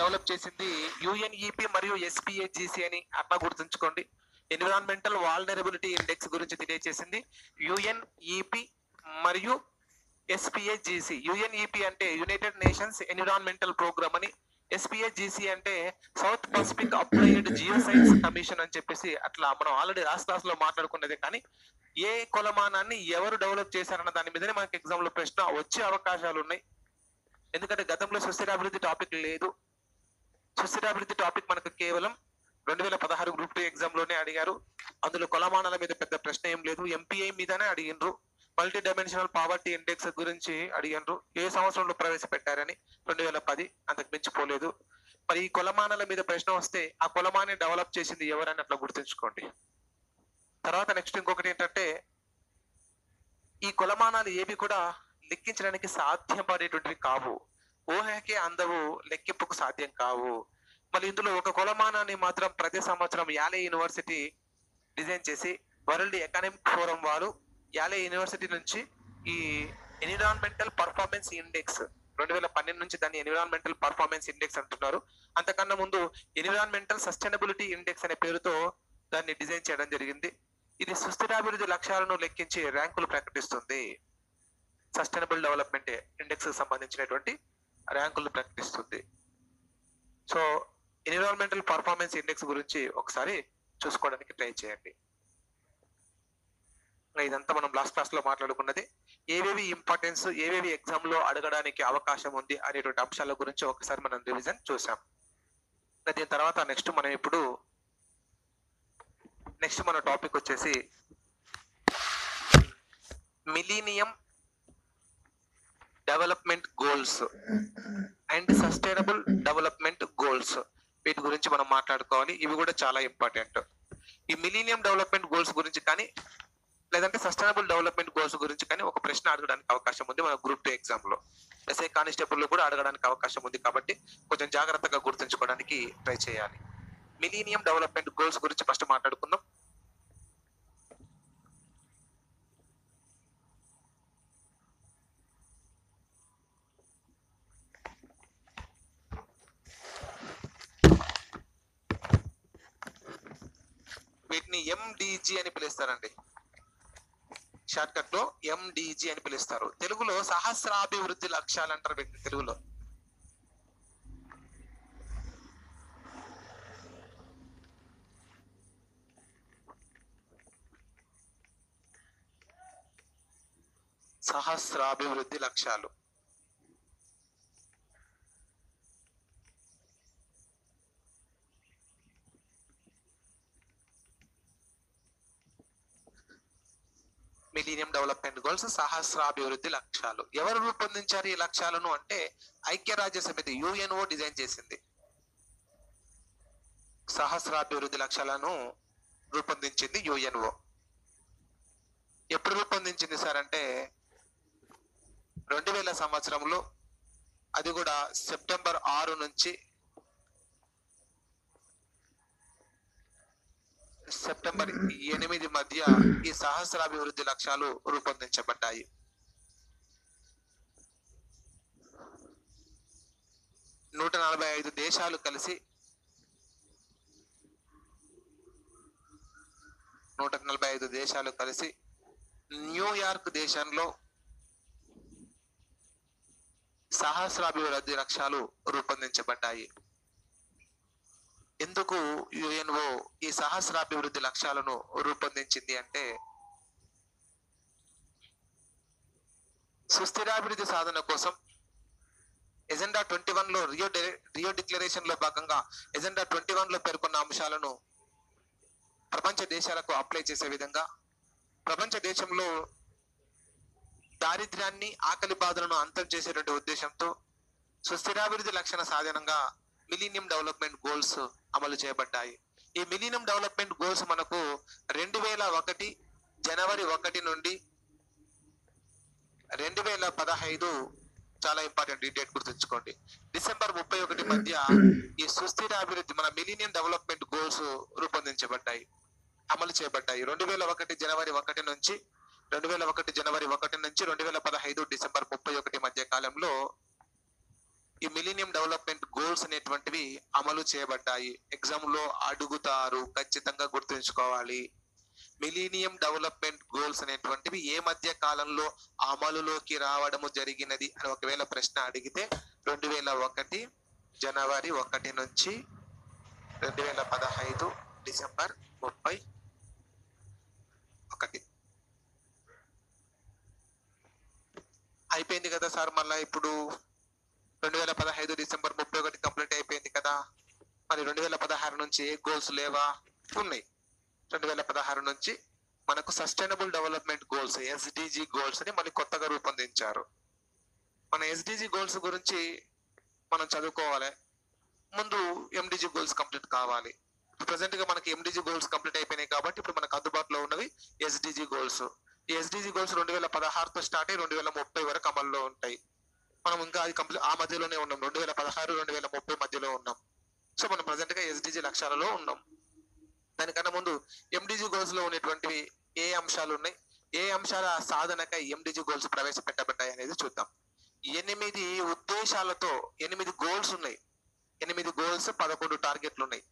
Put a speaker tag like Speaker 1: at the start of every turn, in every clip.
Speaker 1: Develop చేసింది UNEP మరియు ఎస్పిఏజిసి అని అట్లా గుర్తుంచుకోండి. ఎన్విరాన్మెంటల్ వాల్నరబిలిటీ ఇండెక్స్ గురించి తెలియజేసింది యుఎన్ఈపి మరియు ఎస్పిఏజిసి. యుఎన్ఈపి అంటే యునైటెడ్ నేషన్స్ ఎన్విరాన్మెంటల్ ప్రోగ్రామ్ అని, ఎస్పిఏజిసి అంటే south Pacific applied Jio science commission అని చెప్పేసి అట్లా మనం ఆల్రెడీ లాస్ట్ క్లాస్ లో మాట్లాడుకున్నదే. కానీ ఏ కొలమానాన్ని ఎవరు డెవలప్ చేశారన్న దాని మీదనే మనకి ఎగ్జామ్ లో ప్రశ్న వచ్చే అవకాశాలు ఉన్నాయి. ఎందుకంటే గతంలో సుస్థిరాభివృద్ధి టాపిక్ లేదు. సుస్థిరాభివృద్ధి టాపిక్ మనకు కేవలం 2016 గ్రూప్ 2 ఎగ్జామ్ లోనే అడిగారు. అందులో కొలమానాల మీద పెద్ద ప్రశ్న ఏం లేదు, ఎంపీఐ మీదనే అడిగినరు. మల్టీ డైమెన్షనల్ పావర్టీ ఇండెక్స్ గురించి అడిగినరు. ఏ సంవత్సరంలో ప్రవేశపెట్టారని 2010, అంతకు మించిపోలేదు. మరి ఈ కొలమానాల మీద ప్రశ్న వస్తే ఆ కొలమాన్ని డెవలప్ చేసింది ఎవరని అట్లా గుర్తుంచుకోండి. తర్వాత నెక్స్ట్ ఇంకొకటి ఏంటంటే, ఈ కొలమానాలు ఏవి కూడా లెక్కించడానికి సాధ్యపడేటువంటివి కావు, ఊహకే అందవు, లెక్కింపుకు సాధ్యం కావు. మరి ఇందులో ఒక కొలమానాన్ని మాత్రం ప్రతి సంవత్సరం యాలే యూనివర్సిటీ డిజైన్ చేసి వరల్డ్ ఎకనామిక్ ఫోరం వారు యాలే యూనివర్సిటీ నుంచి ఈ ఎన్విరాన్మెంటల్ పర్ఫార్మెన్స్ ఇండెక్స్ 2012 నుంచి దాన్ని ఎన్విరాన్మెంటల్ పర్ఫార్మెన్స్ ఇండెక్స్ అంటున్నారు. అంతకన్నా ముందు ఎన్విరాన్మెంటల్ సస్టైనబిలిటీ ఇండెక్స్ అనే పేరుతో దాన్ని డిజైన్ చేయడం జరిగింది. ఇది సుస్థిరాభివృద్ధి లక్ష్యాలను లెక్కించి ర్యాంకులు ప్రకటిస్తుంది. సస్టైనబుల్ డెవలప్మెంట్ ఇండెక్స్ సంబంధించినటువంటి ర్యాంకులు ప్రకటిస్తుంది. సో ఎన్విరాన్మెంటల్ పర్ఫార్మెన్స్ ఇండెక్స్ గురించి ఒకసారి చూసుకోవడానికి ట్రై చేయండి. ఇదంతా మనం లాస్ట్ క్లాస్ లో మాట్లాడుకున్నది. ఏవేవి ఇంపార్టెన్స్, ఏవేవి ఎగ్జామ్ లో అడగడానికి అవకాశం ఉంది అనేటువంటి అంశాల గురించి ఒకసారి మనం రివిజన్ చూసాం. దీని తర్వాత నెక్స్ట్ మన టాపిక్ వచ్చేసి millennium development goals and sustainable development goals. వీటి గురించి మనం మాట్లాడుకోవాలి. ఇవి కూడా చాలా ఇంపార్టెంట్. ఈ మిలీనియం డెవలప్మెంట్ గోల్స్ గురించి కానీ లేదంటే సస్టైనబుల్ డెవలప్మెంట్ గోల్స్ గురించి కానీ ఒక ప్రశ్న అడగడానికి అవకాశం ఉంది మన గ్రూప్ 2 ఎగ్జామ్ లో. ఎస్ఐ కానిస్టేబుల్ లో కూడా అడగడానికి అవకాశం ఉంది. కాబట్టి కొంచెం జాగ్రత్తగా గుర్తుంచుకోవడానికి ట్రై చేయాలి. మిలీనియం డెవలప్మెంట్ గోల్స్ గురించి ఫస్ట్ మాట్లాడుకుందాం. వీటిని ఎండిజి అని పిలుస్తారండి. షార్ట్ కట్ లో ఎండిజి అని పిలుస్తారు. తెలుగులో సహస్రాభివృద్ధి లక్ష్యాలు అంటారు వీటిని. తెలుగులో సహస్రాభివృద్ధి లక్ష్యాలు. మిలీనియం డెవలప్మెంట్ గోల్స్ సహస్రాభివృద్ధి లక్ష్యాలు. ఎవరు రూపొందించారు ఈ లక్ష్యాలను అంటే ఐక్యరాజ్య సమితి యుఎన్ఓ డిజైన్ చేసింది. సహస్రాభివృద్ధి లక్ష్యాలను రూపొందించింది యుఎన్ఓ. ఎప్పుడు రూపొందించింది సార్ అంటే 2000 సంవత్సరంలో, అది కూడా సెప్టెంబర్ 6 నుంచి సెప్టెంబర్ 8 మధ్య ఈ సహస్రాభివృద్ధి లక్ష్యాలు రూపొందించబడ్డాయి. నూట 45 దేశాలు కలిసి 145 దేశాలు కలిసి న్యూయార్క్ దేశంలో సహస్రాభివృద్ధి లక్ష్యాలు రూపొందించబడ్డాయి. ఎందుకు యుఎన్ఓ ఈ సహస్రాభివృద్ధి లక్ష్యాలను రూపొందించింది అంటే సుస్థిరాభివృద్ధి సాధన కోసం ఎజెండా 21 లో రియో డిక్లరేషన్ లో భాగంగా ఎజెండా 21 లో పేర్కొన్న అంశాలను ప్రపంచ దేశాలకు అప్లై చేసే విధంగా, ప్రపంచ దేశంలో దారిద్ర్యాన్ని, ఆకలి బాధలను అంతం చేసేటువంటి ఉద్దేశంతో సుస్థిరాభివృద్ధి లక్షణ సాధనంగా మిలీనియం డెవలప్మెంట్ గోల్స్ అమలు చేయబడ్డాయి. ఈ మిలీనియం డెవలప్మెంట్ గోల్స్ మనకు 2001 జనవరి 1 నుండి 2015, చాలా ఇంపార్టెంట్, ఈ డేట్ గుర్తుంచుకోండి, డిసెంబర్ 31 మధ్య ఈ సుస్థిర అభివృద్ధి మన మిలీనియం డెవలప్మెంట్ గోల్స్ రూపొందించబడ్డాయి, అమలు చేయబడ్డాయి. 2001 జనవరి 1 నుంచి 2015 డిసెంబర్ 31 మధ్య కాలంలో ఈ మిలీనియం డెవలప్మెంట్ గోల్స్ అనేటువంటివి అమలు చేయబడ్డాయి. ఎగ్జామ్ లో అడుగుతారు, ఖచ్చితంగా గుర్తుంచుకోవాలి. మిలీనియం డెవలప్మెంట్ గోల్స్ అనేటువంటివి ఏ మధ్య కాలంలో అమలులోకి రావడము జరిగినది అని ఒకవేళ ప్రశ్న అడిగితే 2001 జనవరి 1 నుంచి 2015 డిసెంబర్ 31 అయిపోయింది కదా సార్. మళ్ళా ఇప్పుడు 2015 డిసెంబర్ 31 కంప్లీట్ అయిపోయింది కదా. మరి 2016 నుంచి ఏ గోల్స్ లేవా? ఉన్నాయి. 2016 నుంచి మనకు sustainable development goals SDG goals అని మళ్ళీ కొత్తగా రూపొందించారు. మన ఎస్డిజి గోల్స్ గురించి మనం చదువుకోవాలి. ముందు ఎండిజి గోల్స్ కంప్లీట్ కావాలి. ప్రెసెంట్ గా మనకి ఎండిజి గోల్స్ కంప్లీట్ అయిపోయినాయి కాబట్టి ఇప్పుడు మనకు అందుబాటులో ఉన్నవి ఎస్డిజి గోల్స్. ఈ ఎస్డిజి గోల్స్ 2016తో స్టార్ట్ అయ్యి 2030 వరకు అమల్లో ఉంటాయి. మనం ఇంకా అది కంప్లీట్ ఆ మధ్యలోనే ఉన్నాం. 2016 2030 మధ్యలో ఉన్నాం. సో మనం ప్రెసెంట్ గా ఎస్డిజి లక్ష్యాలలో ఉన్నాం. దానికన్నా ముందు ఎండిజి గోల్స్ లో ఉన్నటువంటివి ఏ అంశాలు ఉన్నాయి, ఏ అంశాల సాధనకై ఎండిజి గోల్స్ ప్రవేశపెట్టబడ్డాయి అనేది చూద్దాం. 8 ఉద్దేశాలతో 8 గోల్స్ ఉన్నాయి. 8 గోల్స్ 11 టార్గెట్లు ఉన్నాయి.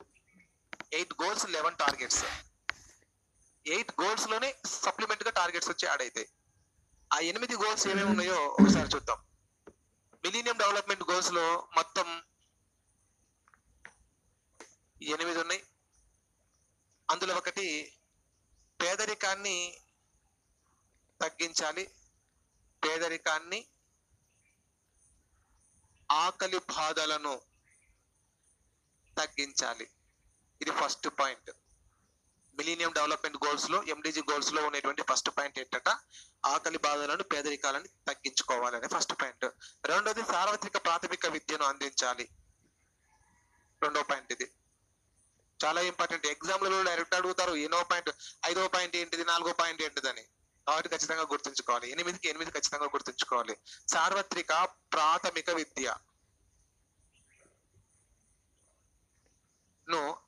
Speaker 1: 8 గోల్స్ 11 టార్గెట్స్. 8 గోల్స్ లోనే సప్లిమెంట్ గా టార్గెట్స్ వచ్చి యాడ్ అవుతాయి. ఆ 8 గోల్స్ ఏమేమి ఉన్నాయో ఒకసారి చూద్దాం. మిలీనియం డెవలప్మెంట్ గోల్స్ లో మొత్తం 8 ఉన్నాయి. అందులో ఒకటి పేదరికాన్ని తగ్గించాలి, పేదరికాన్ని ఆకలి బాధలను తగ్గించాలి. ఇది first point. Millennium development goals లో ఎండిజి గోల్స్ లో ఉన్నటువంటి ఫస్ట్ పాయింట్ ఏంటంట, ఆకలి బాధలను పేదరికాలను తగ్గించుకోవాలనే ఫస్ట్ పాయింట్. రెండోది సార్వత్రిక ప్రాథమిక విద్యను అందించాలి. రెండో పాయింట్ ఇది చాలా ఇంపార్టెంట్. ఎగ్జామ్లలో డైరెక్ట్ అడుగుతారు ఎన్నో పాయింట్, 5వ పాయింట్ ఏంటిది, 4వ పాయింట్ ఏంటిదని. కాబట్టి ఖచ్చితంగా గుర్తుంచుకోవాలి. 8కి 8 ఖచ్చితంగా గుర్తుంచుకోవాలి. సార్వత్రిక ప్రాథమిక విద్యను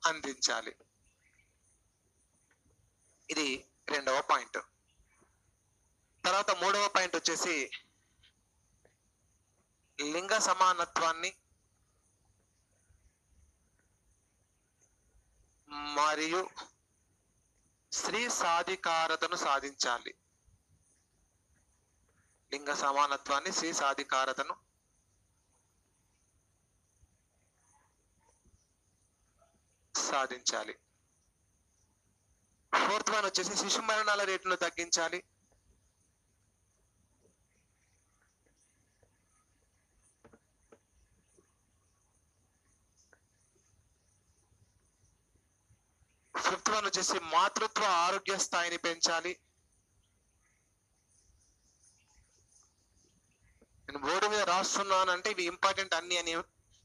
Speaker 1: అందించాలి. ఇది రెండవ పాయింట్. తర్వాత మూడవ పాయింట్ వచ్చేసి లింగ సమానత్వాన్ని మరియు స్త్రీ సాధికారతను సాధించాలి. లింగ సమానత్వాన్ని, స్త్రీ సాధికారతను సాధించాలి. ఫోర్త్ వన్ వచ్చేసి శిశు మరణాల రేటును తగ్గించాలి. ఫిఫ్త్ వన్ వచ్చేసి మాతృత్వ ఆరోగ్య స్థాయిని పెంచాలి. నేను బోర్డు మీద రాస్తున్నాను అంటే ఇవి ఇంపార్టెంట్ అన్ని అని,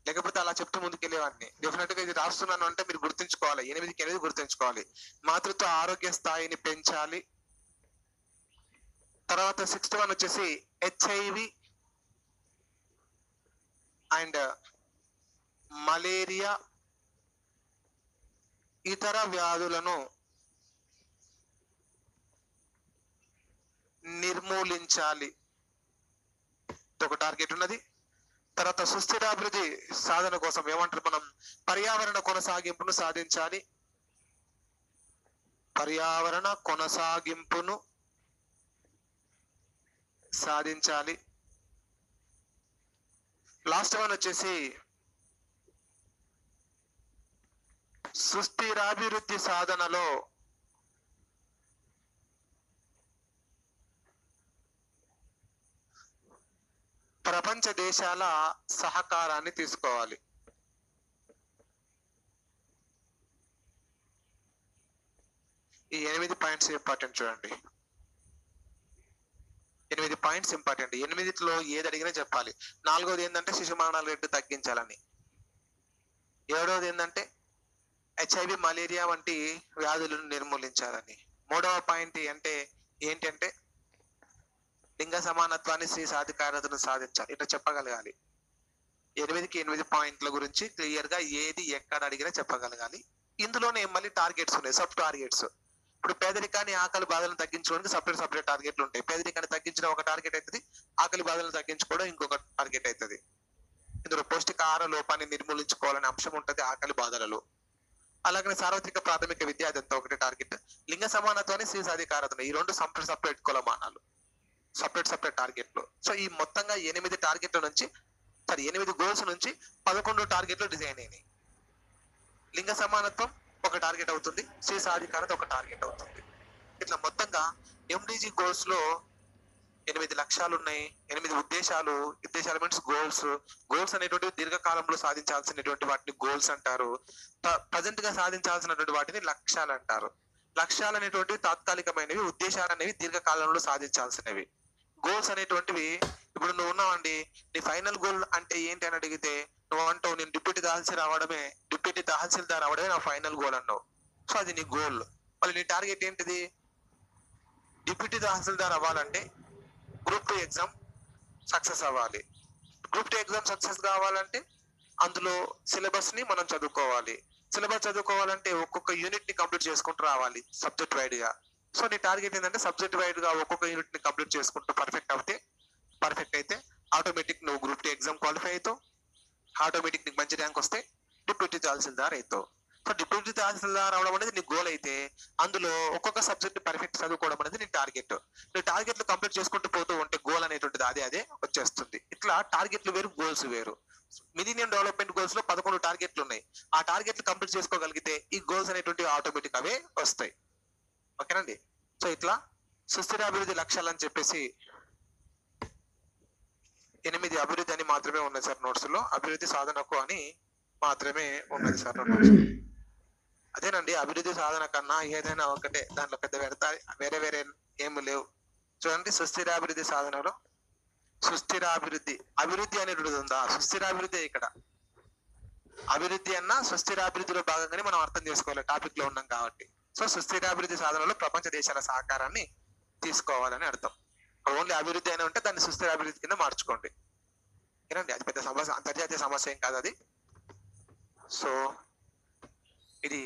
Speaker 1: లేకపోతే అలా చెప్తూ ముందుకెళ్ళేవాడిని. డెఫినెట్ గా ఇది రాస్తున్నాను అంటే మీరు గుర్తుంచుకోవాలి. 8కి 8 గుర్తుంచుకోవాలి. మాతృత్వ ఆరోగ్య స్థాయిని పెంచాలి. తర్వాత సిక్స్త్ వన్ వచ్చేసి హెచ్ఐవి అండ్ మలేరియా ఇతర వ్యాధులను నిర్మూలించాలి. ఒక టార్గెట్ ఉన్నది. తర్వాత సుస్థిరాభివృద్ధి సాధన కోసం ఏమంటారు మనం, పర్యావరణ కొనసాగింపును సాధించాలి. పర్యావరణ కొనసాగింపును సాధించాలి. లాస్ట్ వన్ వచ్చేసి సుస్థిరాభివృద్ధి సాధనలో ప్రపంచ దేశాల సహకారాన్ని తీసుకోవాలి. ఈ 8 పాయింట్స్ ఇంపార్టెంట్. చూడండి, 8 పాయింట్స్ ఇంపార్టెంట్. 8లో ఏది అడిగినా చెప్పాలి. 4వది ఏంటంటే శిశు మరణాల రేటు తగ్గించాలని. 7వది ఏంటంటే హెచ్ఐవి మలేరియా వంటి వ్యాధులను నిర్మూలించాలని. 3వ పాయింట్ అంటే ఏంటంటే లింగ సమానత్వాన్ని, స్త్రీ సాధికారతను సాధించాలి. ఇట్లా చెప్పగలగాలి. 8కి 8 పాయింట్ల గురించి క్లియర్ గా ఏది ఎక్కడ అడిగినా చెప్పగలగాలి. ఇందులోనే మళ్ళీ టార్గెట్స్ ఉన్నాయి, సబ్ టార్గెట్స్. ఇప్పుడు పేదరికాన్ని, ఆకలి బాధలను తగ్గించుకోవడానికి సపరేట్ టార్గెట్లు ఉంటాయి. పేదరికాన్ని తగ్గించడం ఒక టార్గెట్ అవుతుంది, ఆకలి బాధలను తగ్గించుకోవడం ఇంకొక టార్గెట్ అవుతుంది. ఇందులో పౌష్టికాహార లోపాన్ని నిర్మూలించుకోవాలనే అంశం ఉంటది ఆకలి బాధలలో. అలాగే సార్వత్రిక ప్రాథమిక విద్య అదంతా ఒకటి టార్గెట్. లింగ సమానత్వాన్ని స్త్రీ సాధికారత ఈ రెండు సపరేట్ కొలమానాలు, సపరేట్ టార్గెట్లు. సో ఈ మొత్తంగా 8 టార్గెట్ల నుంచి 8 గోల్స్ నుంచి 11 టార్గెట్లు డిజైన్ అయినాయి. లింగ సమానత్వం ఒక టార్గెట్ అవుతుంది, స్త్రీ సాధికారత ఒక టార్గెట్ అవుతుంది. ఇట్లా మొత్తంగా ఎండిజి గోల్స్ లో 8 లక్ష్యాలు ఉన్నాయి, 8 ఉద్దేశాలు మీన్స్ గోల్స్ అనేటువంటి దీర్ఘకాలంలో సాధించాల్సినటువంటి వాటిని గోల్స్ అంటారు. ప్రజెంట్ గా సాధించాల్సినటువంటి వాటిని లక్ష్యాలు అంటారు. లక్ష్యాలు అనేటువంటివి తాత్కాలికమైనవి, ఉద్దేశాలు అనేవి దీర్ఘకాలంలో సాధించాల్సినవి. గోల్స్ అనేటువంటివి ఇప్పుడు నువ్వు ఉన్నావండి, నీ ఫైనల్ గోల్ అంటే ఏంటి అని అడిగితే నువ్వు అంటావు నేను డిప్యూటీ తహసీల్దార్ అవడమే నా ఫైనల్ గోల్ అన్నావు. సో అది నీ గోల్. మళ్ళీ నీ టార్గెట్ ఏంటిది? డిప్యూటీ తహసీల్దార్ అవ్వాలంటే గ్రూప్ 2 ఎగ్జామ్ సక్సెస్ అవ్వాలి. గ్రూప్ 2 ఎగ్జామ్ సక్సెస్ కావాలంటే అందులో సిలబస్ ని మనం చదువుకోవాలి. సిలబస్ చదువుకోవాలంటే ఒక్కొక్క యూనిట్ ని కంప్లీట్ చేసుకుంటూ రావాలి సబ్జెక్ట్ వైడ్ గా. సో నీ టార్గెట్ ఏంటంటే సబ్జెక్ట్ వైడ్ గా ఒక్కొక్క యూనిట్ ని కంప్లీట్ చేసుకుంటూ పర్ఫెక్ట్ అయితే ఆటోమేటిక్ నువ్వు గ్రూప్ 2 ఎగ్జామ్ క్వాలిఫై అవుతావు. ఆటోమేటిక్ నీకు మంచి ర్యాంక్ వస్తే డిప్యూటీ తహసీల్దార్ అవుతావు. సో డిప్యూటీ తహసీల్దార్ అవడం అనేది నీ గోల్ అయితే అందులో ఒక్కొక్క సబ్జెక్ట్ పర్ఫెక్ట్ చదువుకోవడం అనేది నీ టార్గెట్. నువ్వు టార్గెట్లు కంప్లీట్ చేసుకుంటూ పోతూ ఉంటే గోల్ అనేటువంటిది అదే వచ్చేస్తుంది. ఇట్లా టార్గెట్లు వేరు, గోల్స్ వేరు. మిలీనియం డెవలప్మెంట్ గోల్స్ లో 11 టార్గెట్లు ఉన్నాయి. ఆ టార్గెట్లు కంప్లీట్ చేసుకోగలిగితే ఈ గోల్స్ అనేటువంటి ఆటోమేటిక్ అవే వస్తాయి. ఓకేనండి. సో ఇట్లా సుస్థిర అభివృద్ధి లక్ష్యాలు అని చెప్పేసి 8 అభివృద్ధి అని మాత్రమే ఉన్నది సార్ నోట్స్ లో. అభివృద్ధి సాధనకు అని మాత్రమే ఉన్నది సార్ నోట్స్. అదేనండి, అభివృద్ధి సాధన కన్నా ఏదైనా ఒకటే, దాంట్లో పెద్ద వేరే ఏమి లేవు. చూడండి, సుస్థిరాభివృద్ధి సాధనలో అభివృద్ధి అనేటువంటిది ఉందా? సుస్థిరాభివృద్ధి ఇక్కడ అభివృద్ధి అన్నా సుస్థిరాభివృద్ధిలో భాగంగానే మనం అర్థం చేసుకోవాలి, టాపిక్ లో ఉన్నాం కాబట్టి. సో సుస్థిరాభివృద్ధి సాధనలో ప్రపంచ దేశాల సహకారాన్ని తీసుకోవాలని అర్థం. ఓన్లీ అభివృద్ధి అయినా ఉంటే దాన్ని సుస్థిరాభివృద్ధి కింద మార్చుకోండి. ఏనండి, అది పెద్ద సమస్య, అంతర్జాతీయ సమస్య ఏం కాదు అది. సో ఇది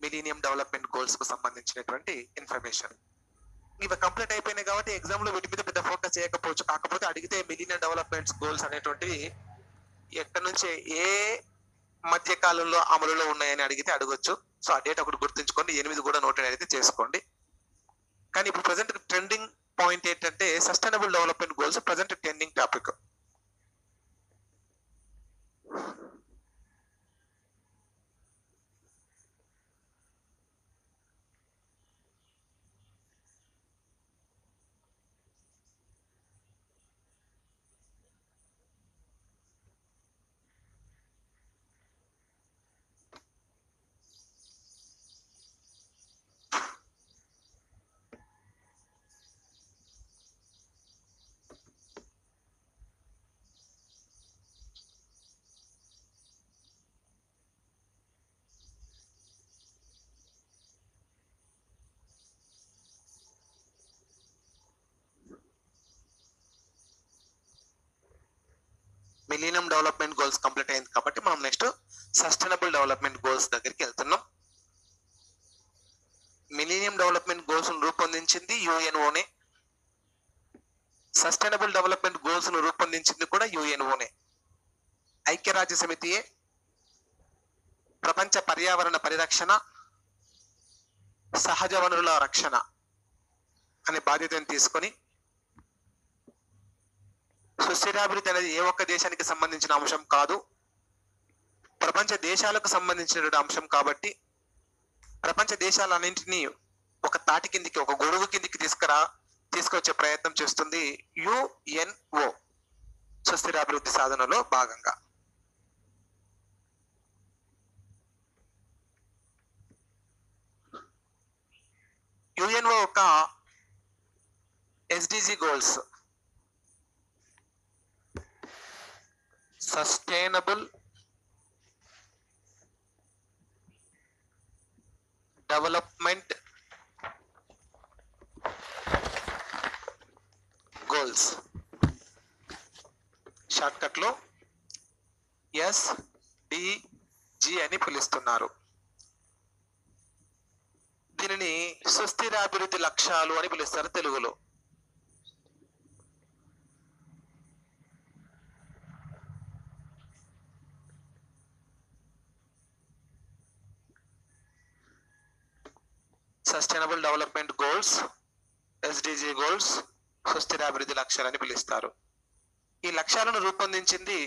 Speaker 1: మిలీనియం డెవలప్మెంట్ గోల్స్ కు సంబంధించినటువంటి ఇన్ఫర్మేషన్. ఇవి కంప్లీట్ అయిపోయినాయి కాబట్టి ఎగ్జామ్ లో వీటి మీద పెద్ద ఫోకస్ చేయకపోవచ్చు. కాకపోతే అడిగితే మిలీనియం డెవలప్మెంట్ గోల్స్ అనేటువంటివి ఎక్కడి నుంచి ఏ మధ్య కాలంలో అమలులో ఉన్నాయని అడిగితే అడగొచ్చు. సో ఆ డేట్ ఒకటి గుర్తుంచుకోండి, 8 కూడా నోట్ అయితే చేసుకోండి. కానీ ఇప్పుడు ప్రజెంట్ ట్రెండింగ్ పాయింట్ ఏంటంటే sustainable development goals present trending topic. Millennium development goals complete అయింది కాబట్టి మనం నెక్స్ట్ సస్టైనబుల్ డెవలప్మెంట్ గోల్స్ దగ్గరికి వెళ్తున్నాం. మిలీనియం డెవలప్మెంట్ గోల్స్ రూపొందించింది యుఎన్ఓనే, సస్టైనబుల్ డెవలప్మెంట్ గోల్స్ రూపొందించింది కూడా యుఎన్ఓనే. ఐక్యరాజ్య సమితియే ప్రపంచ పర్యావరణ పరిరక్షణ, సహజ వనరుల రక్షణ అనే బాధ్యతను తీసుకొని, సుస్థిరాభివృద్ధి అనేది ఏ ఒక్క దేశానికి సంబంధించిన అంశం కాదు, ప్రపంచ దేశాలకు సంబంధించిన అంశం కాబట్టి ప్రపంచ దేశాలన్నింటినీ ఒక తాటి కిందికి, ఒక గొడుగు కిందికి తీసుకొచ్చే ప్రయత్నం చేస్తుంది యుఎన్ఓ సుస్థిరాభివృద్ధి సాధనలో భాగంగా. యుఎన్ఓ యొక్క SDG goals sustainable development goals, short cut లో ఎస్డిజి అని పిలుస్తున్నారు. దీనిని సుస్థిరాభివృద్ధి లక్ష్యాలు అని పిలుస్తారు తెలుగులో. Sustainable development goals, SDG goals, సుస్థిర అభివృద్ధి లక్ష్యాలని పిలుస్తారు. ఈ లక్ష్యాలను రూపొందించింది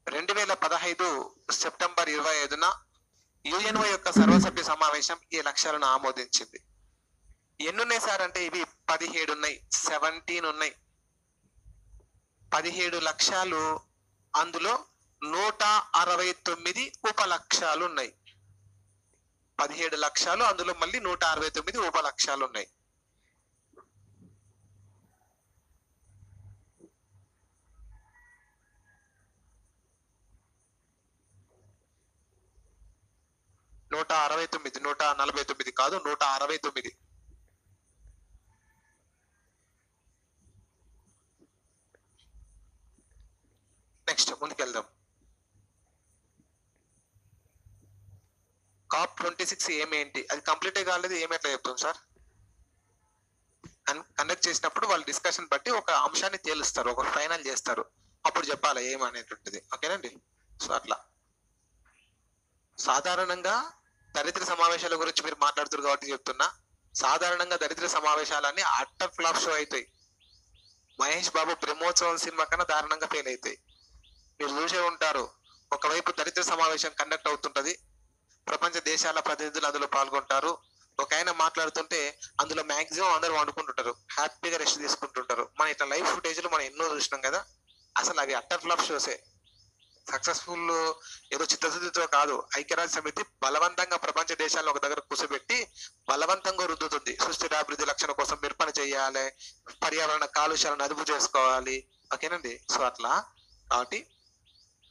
Speaker 1: 2015 సెప్టెంబర్ 25న యుఎన్ఓ యొక్క సర్వసభ్య సమావేశం ఈ లక్ష్యాలను ఆమోదించింది. ఎన్నున్నాయి సార్ అంటే ఇవి 17 ఉన్నాయి, 17 ఉన్నాయి. 17 లక్ష్యాలు, అందులో 169 ఉపలక్ష్యాలు ఉన్నాయి. 17 లక్ష్యాలు, అందులో మళ్ళీ 169 ఉపలక్ష్యాలు ఉన్నాయి. నూట 149 కాదు, 169. నెక్స్ట్ ముందుకెళ్దాం. COP26 ఏమేంటి, అది కంప్లీట్ కాలేదు, ఏమెట్లా చెప్తాం సార్? కండక్ట్ చేసినప్పుడు వాళ్ళు డిస్కషన్ బట్టి ఒక అంశాన్ని తేలుస్తారు, ఒక ఫైనల్ చేస్తారు, అప్పుడు చెప్పాలి ఏమనేటువంటిది. ఓకేనండి. సో అట్లా సాధారణంగా దరిద్ర సమావేశాల గురించి మీరు మాట్లాడుతున్నారు కాబట్టి చెప్తున్నా. సాధారణంగా దరిద్ర సమావేశాలన్నీ అట్టర్ ఫ్లాప్ షో అవుతాయి. మహేష్ బాబు బ్రహ్మోత్సవం సినిమా కన్నా దారుణంగా ఫెయిల్ అవుతాయి. మీరు చూసే ఉంటారు, ఒకవైపు దరిద్ర సమావేశం కండక్ట్ అవుతుంటది, ప్రపంచ దేశాల ప్రతినిధులు అందులో పాల్గొంటారు. ఒక ఆయన మాట్లాడుతుంటే అందులో మాక్సిమం అందరూ వండుకుంటుంటారు, హ్యాపీగా రెస్ట్ తీసుకుంటుంటారు. మన ఇట్లా లైవ్ ఫుటేజ్లు మనం ఎన్నో చూసినాం కదా. అసలు అవి అట్టర్ ఫ్లాప్ షోసే. సక్సెస్ఫుల్ ఏదో చిత్తశుద్ధితో కాదు, ఐక్యరాజ్య సమితి బలవంతంగా ప్రపంచ దేశాలను ఒక దగ్గర కూర్చోబెట్టి బలవంతంగా రుద్దుతుంది. సుస్థిరాభివృద్ధి లక్ష్యం కోసం మీరు పని చేయాలి, పర్యావరణ కాలుష్యాలను అదుపు చేసుకోవాలి. ఓకేనండి. సో అట్లా కాబట్టి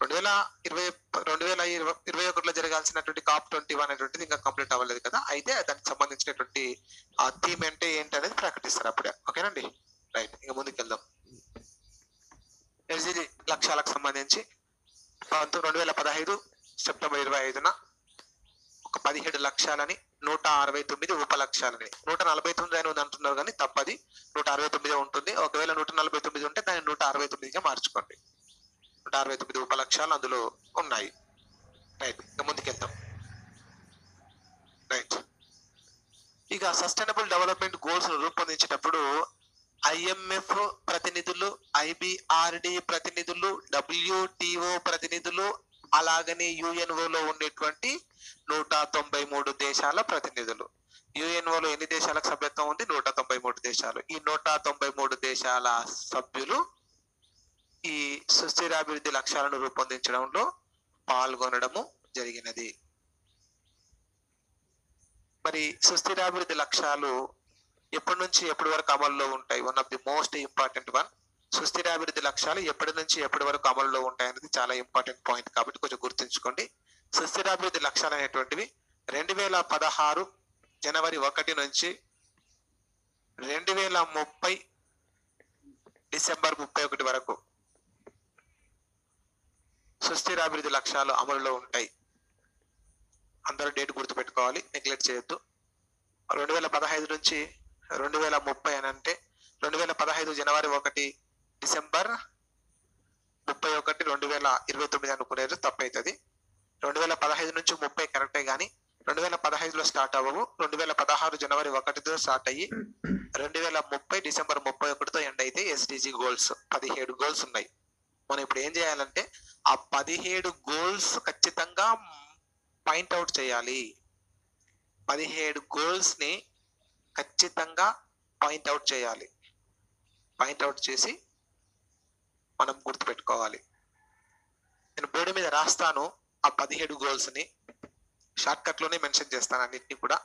Speaker 1: 2021లో జరగాల్సినటువంటి COP21 అనేటువంటిది ఇంకా కంప్లీట్ అవ్వలేదు కదా. అయితే దానికి సంబంధించినటువంటి ఆ థీమ్ అంటే ఏంటి అనేది ప్రకటిస్తారు అప్పుడే. ఓకేనండి. రైట్, ఇంకా ముందుకెళ్దాం. ఎస్డిజి లక్ష్యాలకు సంబంధించి 2015 సెప్టెంబర్ 25న ఒక 17 లక్ష్యాలని, 169 ఉపలక్ష్యాలని, 149 అని అంటున్నారు కానీ తప్పది, 169 ఉంటుంది. ఒకవేళ 149 ఉంటే దాన్ని 169గా మార్చుకోండి. 169 ఉపలక్ష్యాలు అందులో ఉన్నాయి. రైట్, ఇంకా ముందుకెళ్తాం. రైట్, ఇక సస్టైనబుల్ డెవలప్మెంట్ గోల్స్ రూపొందించేటప్పుడు IMF ప్రతినిధులు, IBRD ప్రతినిధులు, WTO ప్రతినిధులు, అలాగనే UNO ఉండేటువంటి 193 దేశాల ప్రతినిధులు. UNO ఎన్ని దేశాలకు సభ్యత్వం ఉంది? 193 దేశాలు. ఈ 193 దేశాల సభ్యులు ఈ సుస్థిరాభివృద్ధి లక్ష్యాలను రూపొందించడంలో పాల్గొనడము జరిగినది. మరి సుస్థిరాభివృద్ధి లక్ష్యాలు ఎప్పటి నుంచి ఎప్పటి వరకు అమల్లో ఉంటాయి? One of the most important one. సుస్థిరాభివృద్ధి లక్ష్యాలు ఎప్పటి నుంచి ఎప్పటి వరకు అమల్లో ఉంటాయి అనేది చాలా ఇంపార్టెంట్ పాయింట్, కాబట్టి కొంచెం గుర్తుంచుకోండి. సుస్థిరాభివృద్ధి లక్ష్యాలు అనేటువంటివి 2016 జనవరి 1 నుంచి 2030 డిసెంబర్ 31 వరకు సుస్థిరాభివృద్ధి లక్ష్యాలు అమలులో ఉంటాయి. అందరూ డేట్ గుర్తుపెట్టుకోవాలి, నెగ్లెక్ట్ చేయొద్దు. 2015 నుంచి 2030 అని అంటే 2015 జనవరి 1 డిసెంబర్ 31 2029 అనుకునేది తప్పవుతుంది. 2015 నుంచి 30 కరెక్టే, కానీ 2015లో స్టార్ట్ అవ్వవు. 2016 జనవరి 1తో స్టార్ట్ అయ్యి 2030 డిసెంబర్ 31తో ఎండ్ అయితే ఎస్డిజి గోల్స్ 17 గోల్స్ ఉన్నాయి. మనం ఇప్పుడు ఏం చేయాలంటే ఆ 17 గోల్స్ ఖచ్చితంగా పాయింట్అవుట్ చేయాలి. 17 గోల్స్ ని ఖచ్చితంగా పాయింట్అవుట్ చేయాలి. పాయింట్అవుట్ చేసి మనం గుర్తుపెట్టుకోవాలి. నేను బోర్డు మీద రాస్తాను ఆ 17 గోల్స్ ని, షార్ట్ కట్ లోనే మెన్షన్ చేస్తాను అన్నిటిని కూడా.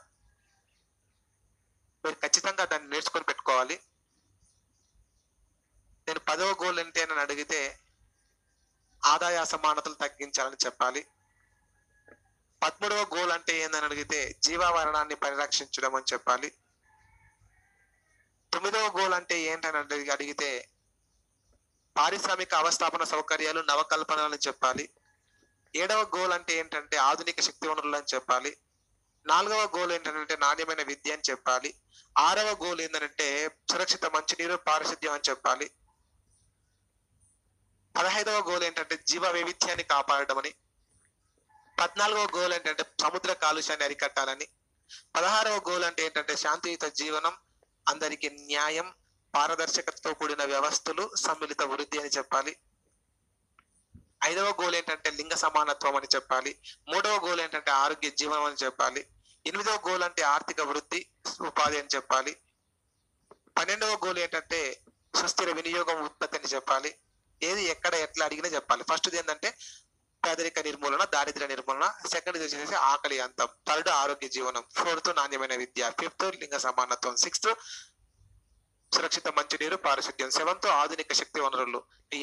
Speaker 1: మీరు ఖచ్చితంగా దాన్ని నేర్చుకొని పెట్టుకోవాలి. నేను 10వ గోల్ ఏంటి అని అడిగితే ఆదాయ అసమానతలు తగ్గించాలని చెప్పాలి. 13వ గోల్ అంటే ఏందని అడిగితే జీవావరణాన్ని పరిరక్షించడం అని చెప్పాలి. 9వ గోల్ అంటే ఏంటని అడిగితే పారిశ్రామిక అవస్థాపన సౌకర్యాలు, నవకల్పనలని చెప్పాలి. 7వ గోల్ అంటే ఏంటంటే ఆధునిక శక్తి వనరులు అని చెప్పాలి. 4వ గోల్ ఏంటంటే నాణ్యమైన విద్య అని చెప్పాలి. 6వ గోల్ ఏంటంటే సురక్షిత మంచినీరు, పారిశుద్ధ్యం అని చెప్పాలి. 15వ గోల్ ఏంటంటే జీవ వైవిధ్యాన్ని కాపాడడం అని. 14వ గోల్ ఏంటంటే సముద్ర కాలుష్యాన్ని అరికట్టాలని. 16వ గోల్ అంటే ఏంటంటే శాంతియుత జీవనం, అందరికి న్యాయం, పారదర్శకతతో కూడిన వ్యవస్థలు, సమ్మిళిత వృద్ధి అని చెప్పాలి. 5వ గోల్ ఏంటంటే లింగ సమానత్వం అని చెప్పాలి. 3వ గోల్ ఏంటంటే ఆరోగ్య జీవనం అని చెప్పాలి. 8వ గోల్ అంటే ఆర్థిక వృద్ధి, ఉపాధి అని చెప్పాలి. 12వ గోల్ ఏంటంటే సుస్థిర వినియోగం, ఉత్పత్తి అని చెప్పాలి. ఏది ఎక్కడ ఎట్లా అడిగినా చెప్పాలి. ఫస్ట్ ఏంటంటే పేదరిక నిర్మూలన, దారిద్ర్య నిర్మూలన. సెకండ్ వచ్చేసి ఆకలి అంతం. థర్డ్ ఆరోగ్య జీవనం. ఫోర్త్ నాణ్యమైన విద్య. ఫిఫ్త్ లింగ సమానత్వం. సిక్స్త్ సురక్షిత మంచినీరు, పారిశుద్ధ్యం. సెవెంత్ ఆధునిక శక్తి వనరులు.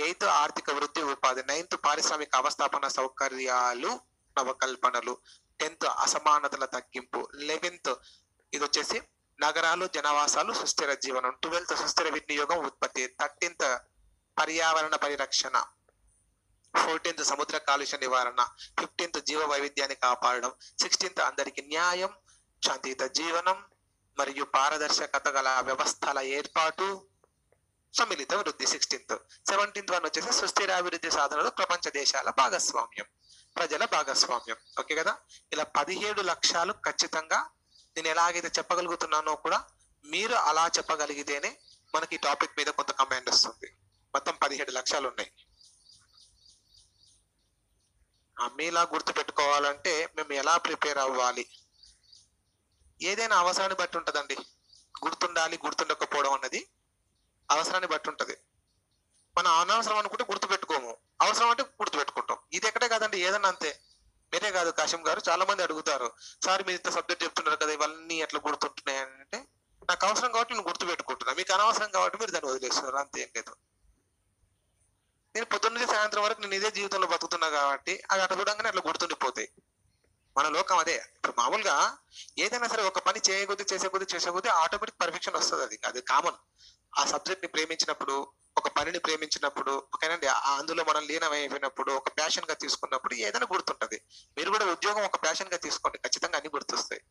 Speaker 1: ఎయిత్ ఆర్థిక వృద్ధి, ఉపాధి. నైన్త్ పారిశ్రామిక అవస్థాపన సౌకర్యాలు, నవకల్పనలు. 10th అసమానతల తగ్గింపు. 11th ఇది వచ్చేసి నగరాలు, జనవాసాలు, సుస్థిర జీవనం. 12th సుస్థిర వినియోగం, ఉత్పత్తి. 13th పర్యావరణ పరిరక్షణ. 14th సముద్ర కాలుష్య నివారణ. 15th జీవ వైవిధ్యాన్ని కాపాడడం. 16th అందరికి న్యాయం, శాంతియుత జీవనం మరియు పారదర్శకత గల వ్యవస్థల ఏర్పాటు, సమ్మిళిత వృద్ధి. 16th. 17th వన్ వచ్చేసి సుస్థిరాభివృద్ధి సాధనలు, ప్రపంచ దేశాల భాగస్వామ్యం, ప్రజల భాగస్వామ్యం. ఓకే కదా? ఇలా 17 లక్ష్యాలు ఖచ్చితంగా నేను ఎలాగైతే చెప్పగలుగుతున్నానో కూడా మీరు అలా చెప్పగలిగితేనే మనకి ఈ టాపిక్ మీద కొంత కమాండ్ వస్తుంది. మొత్తం 17 లక్ష్యాలు ఉన్నాయి. మీలా గుర్తు పెట్టుకోవాలంటే మేము ఎలా ప్రిపేర్ అవ్వాలి? ఏదైనా అవసరాన్ని బట్టి ఉంటదండి. గుర్తుండాలి, గుర్తుండకపోవడం అన్నది అవసరాన్ని బట్టి ఉంటది. మనం అనవసరం అనుకుంటే గుర్తు పెట్టుకోము, అవసరం అంటే గుర్తు పెట్టుకుంటాం. ఇది ఎక్కడే కాదండి, ఏదన్నా అంతే. మీరే కాదు, కాశం గారు చాలా మంది అడుగుతారు, సార్ మీరు ఇంత సబ్జెక్ట్ చెప్తున్నారు కదా, ఇవన్నీ ఎట్లా గుర్తుంటున్నాయి అంటే, నాకు అవసరం కాబట్టి నేను గుర్తు పెట్టుకుంటున్నా, మీకు అనవసరం కాబట్టి మీరు దాన్ని వదిలేస్తున్నారు, అంతే, ఏం లేదు. నేను పొద్దున్న నుంచి సాయంత్రం వరకు నేను ఇదే జీవితంలో బతుకుతున్నా కాబట్టి అది అట్లా చూడంగానే అట్లా గుర్తుండిపోతాయి. మన లోకం అదే. ఇప్పుడు మామూలుగా ఏదైనా సరే ఒక పని చేసే కొద్ది ఆటోమేటిక్ పర్ఫెక్షన్ వస్తుంది. అది కామన్. ఆ సబ్జెక్ట్ ని ప్రేమించినప్పుడు, ఒక పనిని ప్రేమించినప్పుడు, ఓకేనండి, అందులో మనం లీనమైపోయినప్పుడు, ఒక ప్యాషన్ గా తీసుకున్నప్పుడు ఏదైనా గుర్తుంటది. మీరు కూడా ఉద్యోగం ఒక ప్యాషన్ గా తీసుకోండి, ఖచ్చితంగా అన్ని గుర్తొస్తాయి.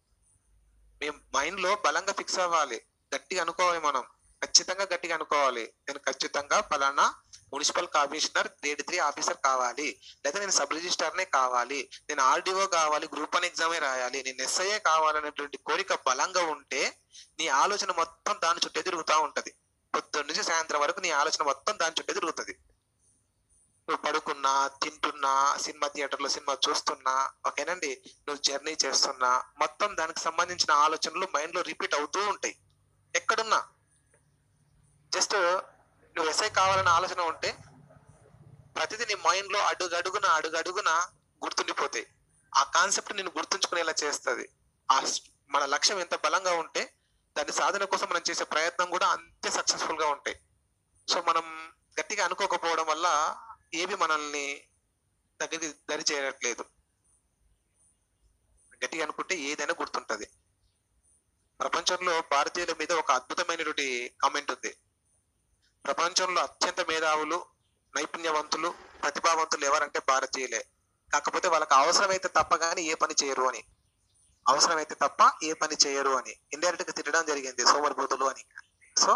Speaker 1: మేము మైండ్ లో బలంగా ఫిక్స్ అవ్వాలి, గట్టిగా అనుకోవాలి. మనం ఖచ్చితంగా గట్టిగా అనుకోవాలి, నేను ఖచ్చితంగా పలానా మున్సిపల్ కమిషనర్ గ్రేడ్ 3 ఆఫీసర్ కావాలి, లేదా నేను సబ్ రిజిస్ట్రార్నే కావాలి, నేను ఆర్డీఓ కావాలి, గ్రూప్ 1 ఎగ్జామే రాయాలి, నేను ఎస్ఐఏ కావాలనేటువంటి కోరిక బలంగా ఉంటే నీ ఆలోచన మొత్తం దాని చుట్టే తిరుగుతూ ఉంటది. పొద్దున్న నుంచి సాయంత్రం వరకు నీ ఆలోచన మొత్తం దాని చుట్టే తిరుగుతుంది. నువ్వు పడుకున్నా, తింటున్నా, సినిమా థియేటర్లో సినిమా చూస్తున్నా, ఓకేనండి, నువ్వు జర్నీ చేస్తున్నా, మొత్తం దానికి సంబంధించిన ఆలోచనలు మైండ్ లో రిపీట్ అవుతూ ఉంటాయి. ఎక్కడున్నా జస్ట్ నువ్వు ఎస్ఐ కావాలన్న ఆలోచన ఉంటే ప్రతిదీ నీ మైండ్ లో అడుగడుగున గుర్తుండిపోతాయి. ఆ కాన్సెప్ట్ నేను గుర్తుంచుకునేలా చేస్తుంది. మన లక్ష్యం ఎంత బలంగా ఉంటే దాని సాధన కోసం మనం చేసే ప్రయత్నం కూడా అంతే సక్సెస్ఫుల్ గా ఉంటాయి. సో మనం గట్టిగా అనుకోకపోవడం వల్ల ఏవి మనల్ని దగ్గరికి దరి చేయట్లేదు. గట్టిగా అనుకుంటే ఏదైనా గుర్తుంటది. ప్రపంచంలో భారతీయుల మీద ఒక అద్భుతమైనటువంటి కామెంట్ ఉంది. ప్రపంచంలో అత్యంత మేధావులు, నైపుణ్యవంతులు, ప్రతిభావంతులు ఎవరంటే భారతీయులే. కాకపోతే వాళ్ళకి అవసరమైతే తప్ప కానీ ఏ పని చేయరు అని. అవసరమైతే తప్ప ఏ పని చేయరు అని ఇండైరెక్ట్ గా తిట్టడం జరిగింది, సోమరిపోతులు అని. సో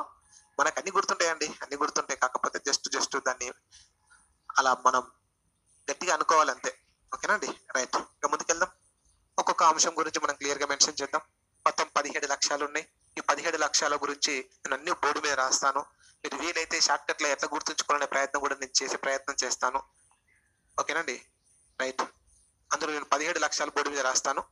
Speaker 1: మనకు అన్ని గుర్తుంటాయండి, అన్ని గుర్తుంటాయి. కాకపోతే జస్ట్ దాన్ని అలా మనం గట్టిగా అనుకోవాలి, అంతే. ఓకేనండి, రైట్. ఇక ముందుకెళ్దాం. ఒక్కొక్క అంశం గురించి మనం క్లియర్ గా మెన్షన్ చేద్దాం. మొత్తం 17 లక్ష్యాలు ఉన్నాయి. ఈ 17 లక్ష్యాల గురించి నేను అన్ని బోర్డు మీద రాస్తాను. మీరు వీలైతే షార్ట్ కట్ లో ఎట్లా గుర్తుంచుకోవాలనే ప్రయత్నం కూడా నేను చేసే ప్రయత్నం చేస్తాను. ఓకేనండి, రైట్. అందులో నేను 17 లక్ష్యాలు బోర్డు మీద రాస్తాను.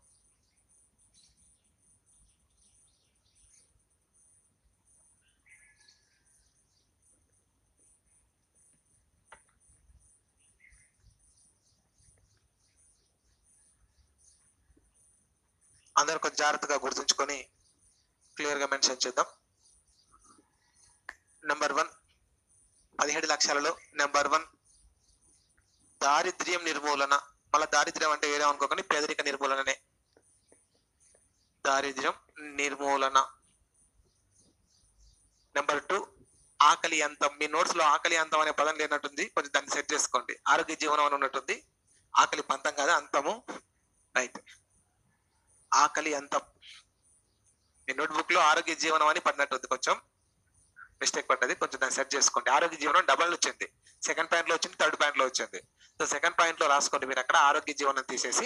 Speaker 1: అందరు కొంచెం జాగ్రత్తగా గుర్తుంచుకొని క్లియర్ గా మెన్షన్ చేద్దాం. నెంబర్ 1, 17 లక్ష్యాలలో నెంబర్ 1 దారిద్ర్యం నిర్మూలన. మళ్ళీ దారిద్ర్యం అంటే ఏదో అనుకోకండి, పేదరిక నిర్మూలననే. దారిద్ర్యం నిర్మూలన. నెంబర్ 2 ఆకలి అంతం. మీ నోట్స్ లో ఆకలి అంతం అనే పదం లేనట్టుంది, కొంచెం దాన్ని సెట్ చేసుకోండి. ఆరోగ్య జీవనం అని ఉన్నట్టుంది, ఆకలి పంతం కాదు, అంతము. రైట్, ఆకలి అంతం. మీ నోట్బుక్ లో ఆరోగ్య జీవనం అని పడినట్టుంది, కొంచెం మిస్టేక్ పడ్డది, కొంచెం దాన్ని సెట్ చేసుకోండి. ఆరోగ్య జీవనం డబల్ వచ్చింది, సెకండ్ ప్యాంట్ లో వచ్చింది, థర్డ్ ప్యాంట్ లో వచ్చింది. సో సెకండ్ పాయింట్ లో రాసుకోండి మీరు అక్కడ ఆరోగ్య జీవనం తీసేసి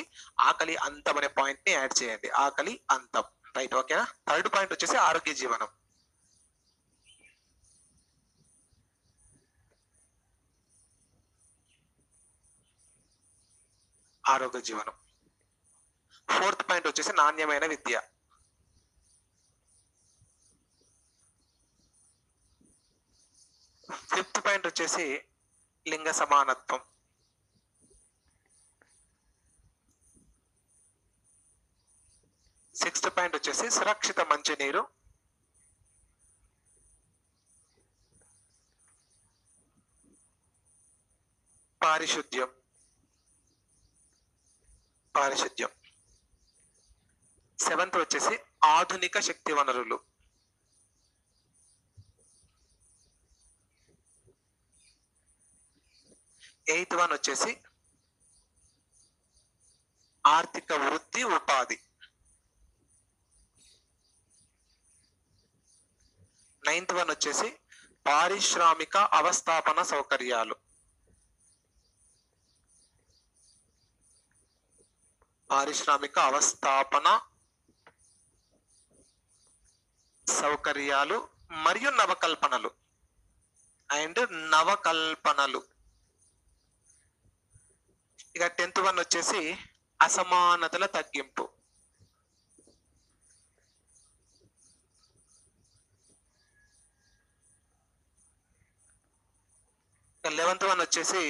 Speaker 1: ఆకలి అంతం అనే పాయింట్ ని యాడ్ చేయండి. ఆకలి అంతం. రైట్, ఓకేనా. థర్డ్ పాయింట్ వచ్చేసి ఆరోగ్య జీవనం. ఆరోగ్య జీవనం. ఫోర్త్ పాయింట్ వచ్చేసి నాణ్యమైన విద్య. ఫిఫ్త్ పాయింట్ వచ్చేసి లింగ సమానత్వం. సిక్స్త్ పాయింట్ వచ్చేసి సురక్షిత మంచినీరు. పారిశుద్ధ్యం. సెవెంత్ వచ్చేసి ఆధునిక శక్తి వనరులు. ఎయిత్ వన్ వచ్చేసి ఆర్థిక వృద్ధి ఉపాధి. నైన్త్ వన్ వచ్చేసి పారిశ్రామిక అవస్థాపన సౌకర్యాలు. పారిశ్రామిక అవస్థాపన సౌకర్యాలు మరియు నవకల్పనలు. ఇక 10th వన్ వచ్చేసి అసమానతల తగ్గింపు. ఇక 11th వన్ వచ్చేసి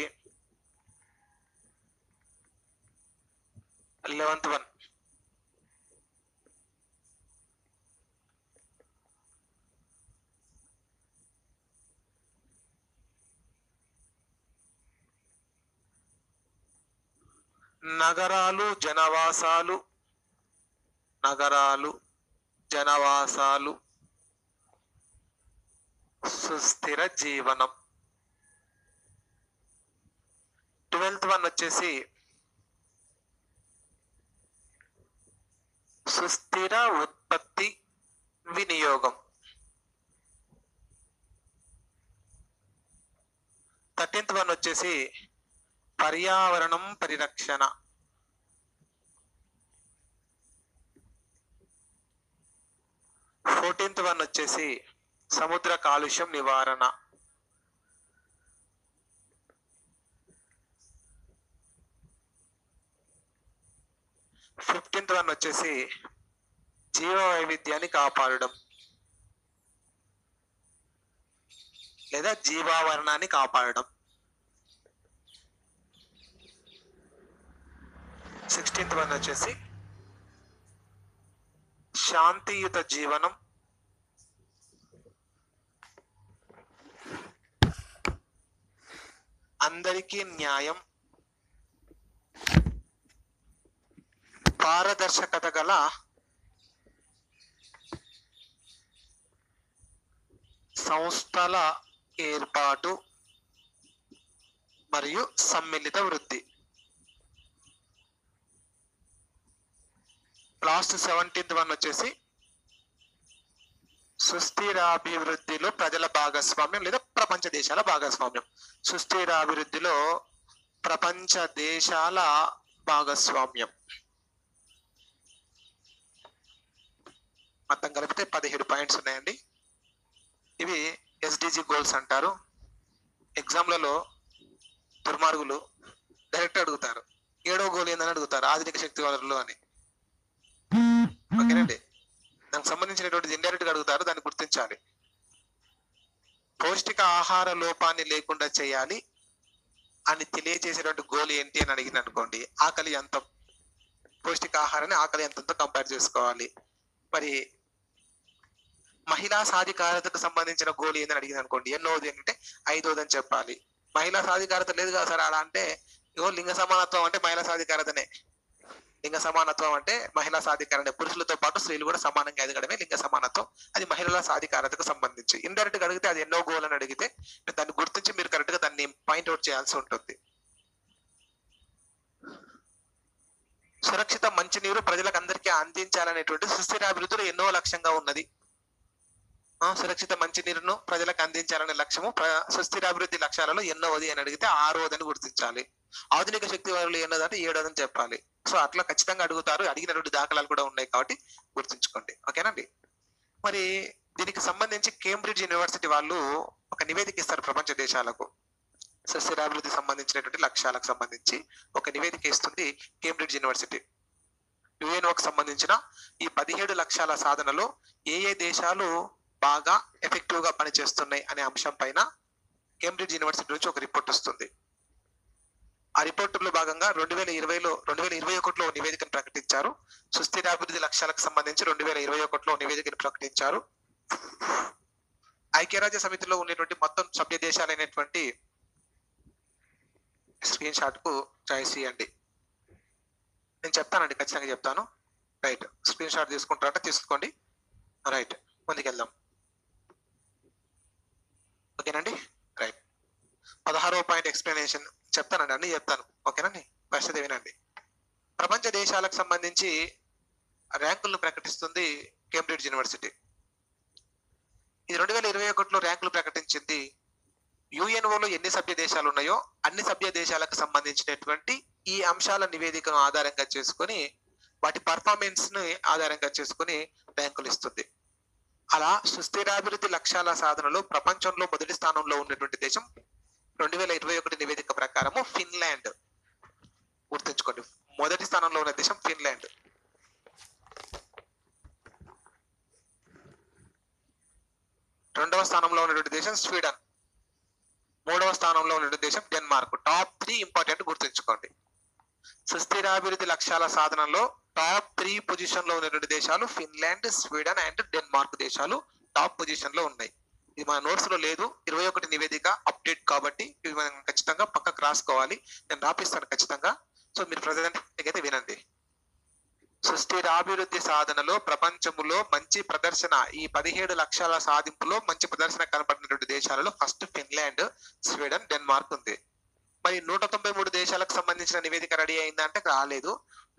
Speaker 1: 11th వన్ నగరాలు జనవాసాలు సుస్థిర జీవనం. 12th వన్ వచ్చేసి సుస్థిర ఉత్పత్తి వినియోగం. 13th వన్ వచ్చేసి పర్యావరణం పరిరక్షణ. 14th వన్ వచ్చేసి సముద్ర కాలుష్యం నివారణ. 15th వన్ వచ్చేసి జీవ వైవిధ్యాన్ని కాపాడడం లేదా జీవావరణాన్ని కాపాడడం. 16th వన్ వచ్చేసి శాంతియుత జీవనం, అందరికీ న్యాయం, పారదర్శకత గల సంస్థల ఏర్పాటు మరియు సమ్మిళిత వృద్ధి. లాస్ట్ 17th వన్ వచ్చేసి సుస్థిరాభివృద్ధిలో ప్రజల భాగస్వామ్యం లేదా ప్రపంచ దేశాల భాగస్వామ్యం. సుస్థిరాభివృద్ధిలో ప్రపంచ దేశాల భాగస్వామ్యం. మొత్తం కలిపితే 17 పాయింట్స్ ఉన్నాయండి. ఇవి SDG గోల్స్ అంటారు. ఎగ్జామ్లలో దుర్మార్గులు డైరెక్ట్ అడుగుతారు, 7వ గోల్ ఏందని అడుగుతారు, ఆధునిక శక్తి వనరులు అని. ఓకేనండి, దానికి సంబంధించినటువంటి ఇండైరెక్ట్ గా అడుగుతారు, దాన్ని గుర్తించాలి. పౌష్టిక ఆహార లోపాన్ని లేకుండా చేయాలి అని తెలియజేసేటువంటి గోల్ ఏంటి అని అడిగింది అనుకోండి, ఆకలి అంతం. పౌష్టిక ఆహారాన్ని ఆకలి అంతంతో కంపేర్ చేసుకోవాలి. మరి మహిళా సాధికారతకు సంబంధించిన గోల్ ఏందని అడిగింది అనుకోండి, ఎన్నోది అంటే 5వది అని చెప్పాలి. మహిళా సాధికారత లేదు కదా సార్ అలా అంటే, ఇగో లింగ సమానత్వం అంటే మహిళా సాధికారతనే. లింగ సమానత్వం అంటే మహిళా సాధికారత, పురుషులతో పాటు స్త్రీలు కూడా సమానంగా ఎదగడమే లింగ సమానత్వం. అది మహిళల సాధికారతకు సంబంధించి. ఇండైరెక్ట్ గా అడిగితే అది ఎన్నో గోల్ అని అడిగితే దాన్ని గుర్తించి మీరు కరెక్ట్ గా దాన్ని పాయింట్అవుట్ చేయాల్సి ఉంటుంది. సురక్షిత మంచినీరు ప్రజలకు అందరికీ అందించాలనేటువంటి సుస్థిరాభివృద్ధిలో ఎన్నో లక్ష్యంగా ఉన్నది. సురక్షిత మంచినీరును ప్రజలకు అందించాలనే లక్ష్యము సుస్థిరాభివృద్ధి లక్ష్యాలలో ఎన్నోది అని అడిగితే 6వదని గుర్తించాలి. ఆధునిక శక్తి వనరులు ఎన్నదంటే 7 అని చెప్పాలి. సో అట్లా ఖచ్చితంగా అడుగుతారు. అడిగినటువంటి దాఖలాలు కూడా ఉన్నాయి కాబట్టి గుర్తుంచుకోండి. ఓకేనండి. మరి దీనికి సంబంధించి కేంబ్రిడ్జ్ యూనివర్సిటీ వాళ్ళు ఒక నివేదిక ఇస్తారు ప్రపంచ దేశాలకు. సస్యరాభివృద్ధికి సంబంధించినటువంటి లక్ష్యాలకు సంబంధించి ఒక నివేదిక ఇస్తుంది కేంబ్రిడ్జ్ యూనివర్సిటీ. యుఎన్ఓకి సంబంధించిన ఈ 17 లక్ష్యాల సాధనలో ఏ ఏ దేశాలు బాగా ఎఫెక్టివ్ గా పనిచేస్తున్నాయి అనే అంశం పైన కేంబ్రిడ్జ్ యూనివర్సిటీ నుంచి ఒక రిపోర్ట్ వస్తుంది. ఆ రిపోర్టులో భాగంగా 2021లో నివేదికను ప్రకటించారు. సుస్థిరాభివృద్ధి లక్ష్యాలకు సంబంధించి 2021లో నివేదికను ప్రకటించారు. ఐక్యరాజ్య సమితిలో ఉన్నటువంటి మొత్తం సభ్య దేశాలైనటువంటి స్క్రీన్ షాట్ కు చాయిస్ ఇవ్వండి. నేను చెప్తానండి, ఖచ్చితంగా చెప్తాను. రైట్, స్క్రీన్ షాట్ తీసుకుంటారంటే తీసుకోండి. రైట్, ముందుకెళ్దాం. ఓకేనండి. రైట్, 16వ పాయింట్ ఎక్స్ప్లెనేషన్ చెప్తానండి, అన్ని చెప్తాను. ఓకేనండి, ఫస్ట్ వినండి. ప్రపంచ దేశాలకు సంబంధించి ర్యాంకులను ప్రకటిస్తుంది కేంబ్రిడ్జ్ యూనివర్సిటీ. ఇది 2021లో ర్యాంకులు ప్రకటించింది. యుఎన్ఓలో ఎన్ని సభ్య దేశాలు ఉన్నాయో అన్ని సభ్య దేశాలకు సంబంధించినటువంటి ఈ అంశాల నివేదికను ఆధారంగా చేసుకొని వాటి పర్ఫార్మెన్స్ ని ఆధారంగా చేసుకొని ర్యాంకులు ఇస్తుంది. అలా సుస్థిరాభివృద్ధి లక్ష్యాల సాధనలో ప్రపంచంలో మొదటి స్థానంలో ఉన్నటువంటి దేశం 2021 నివేదిక ప్రకారము ఫిన్లాండ్. గుర్తుంచుకోండి, మొదటి స్థానంలో ఉన్న దేశం ఫిన్లాండ్. రెండవ స్థానంలో ఉన్నటువంటి దేశం స్వీడన్. మూడవ స్థానంలో ఉన్నటువంటి దేశం డెన్మార్క్. టాప్ 3 ఇంపార్టెంట్, గుర్తుంచుకోండి. సుస్థిరాభివృద్ధి లక్ష్యాల సాధనలో టాప్ 3 పొజిషన్ లో ఉన్నటువంటి దేశాలు ఫిన్లాండ్, స్వీడన్ అండ్ డెన్మార్క్ దేశాలు టాప్ పొజిషన్ లో ఉన్నాయి. ఇది మన నోట్స్ లో లేదు, 21 నివేదిక అప్డేట్ కాబట్టి ఇది మనం ఖచ్చితంగా పక్కకు రాసుకోవాలి. నేను రాపిస్తాను ఖచ్చితంగా. సో మీరు ప్రజెంట్ అయితే వినండి. సుస్థిరాభివృద్ధి సాధనలో ప్రపంచములో మంచి ప్రదర్శన, ఈ 17 లక్షల సాధింపులో మంచి ప్రదర్శన కనపడినటువంటి దేశాలలో ఫస్ట్ ఫిన్లాండ్, స్వీడన్, డెన్మార్క్ ఉంది. మరి 193 దేశాలకు సంబంధించిన నివేదిక రెడీ అయిందంటే రాలేదు.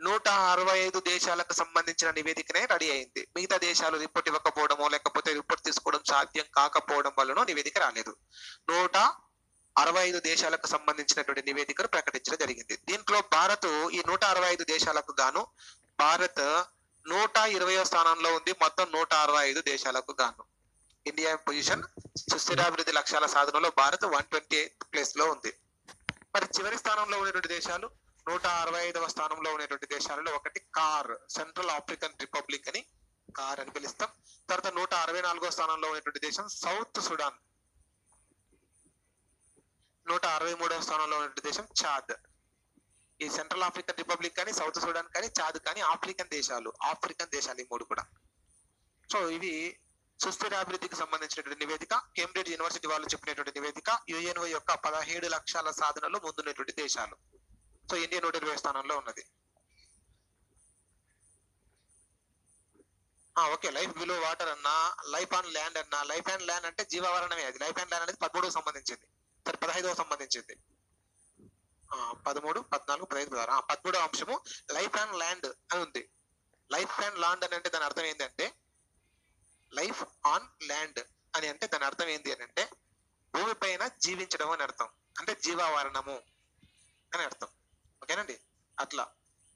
Speaker 1: 165 దేశాలకు సంబంధించిన నివేదికనే రెడీ అయింది. మిగతా దేశాలు రిపోర్ట్ ఇవ్వకపోవడమో లేకపోతే రిపోర్ట్ తీసుకోవడం సాధ్యం కాకపోవడం వల్లనో నివేదిక రాలేదు. 165 దేశాలకు సంబంధించినటువంటి నివేదికను ప్రకటించడం జరిగింది. దీంట్లో భారత్ ఈ 165 దేశాలకు గాను భారత్ 120వ స్థానంలో ఉంది. మొత్తం 165 దేశాలకు గాను ఇండియా పొజిషన్ సుస్థిరాభివృద్ధి లక్ష్యాల సాధనలో భారత్ 128th ప్లేస్ లో ఉంది. మరి చివరి స్థానంలో ఉన్నటువంటి దేశాలు 165వ స్థానంలో ఉన్నటువంటి దేశాలలో ఒకటి కార్, సెంట్రల్ ఆఫ్రికన్ రిపబ్లిక్ అని కార్ అని పిలుస్తాం. తర్వాత 164వ స్థానంలో ఉన్నటువంటి దేశం సౌత్ సుడాన్. 163వ స్థానంలో ఉన్నటువంటి దేశం చాద్. ఈ సెంట్రల్ ఆఫ్రికన్ రిపబ్లిక్ కానీ, సౌత్ సుడాన్ కానీ, చాద్ కానీ ఆఫ్రికన్ దేశాలు ఈ మూడు కూడా. సో ఇవి సుస్థిరాభివృద్ధికి సంబంధించినటువంటి నివేదిక. కేంబ్రిడ్జ్ యూనివర్సిటీ వాళ్ళు చెప్పినటువంటి నివేదిక. యుఎన్ఓ యొక్క 17 లక్షల సాధనలో ముందున్నటువంటి దేశాలు. సో ఇండియా 120వ స్థానంలో ఉన్నది. ఓకే, లైఫ్ బిలో వాటర్ అన్నా, లైఫ్ ఆన్ ల్యాండ్ అన్నా. లైఫ్ అండ్ ల్యాండ్ అంటే జీవావరణమే. అది లైఫ్ అండ్ ల్యాండ్ అనేది 13వ సంబంధించింది, సరే 15వ సంబంధించింది. 13, 14, 15, 16. 13వ అంశము లైఫ్ అండ్ ల్యాండ్ అని ఉంది. లైఫ్ అండ్ ల్యాండ్ అని అంటే దాని అర్థం ఏంటంటే, లైఫ్ ఆన్ ల్యాండ్ అని అంటే దాని అర్థం ఏంటి అని అంటే భూమి పైన జీవించడం అని అర్థం, అంటే జీవావరణము అని అర్థం. ఓకేనండి. అట్లా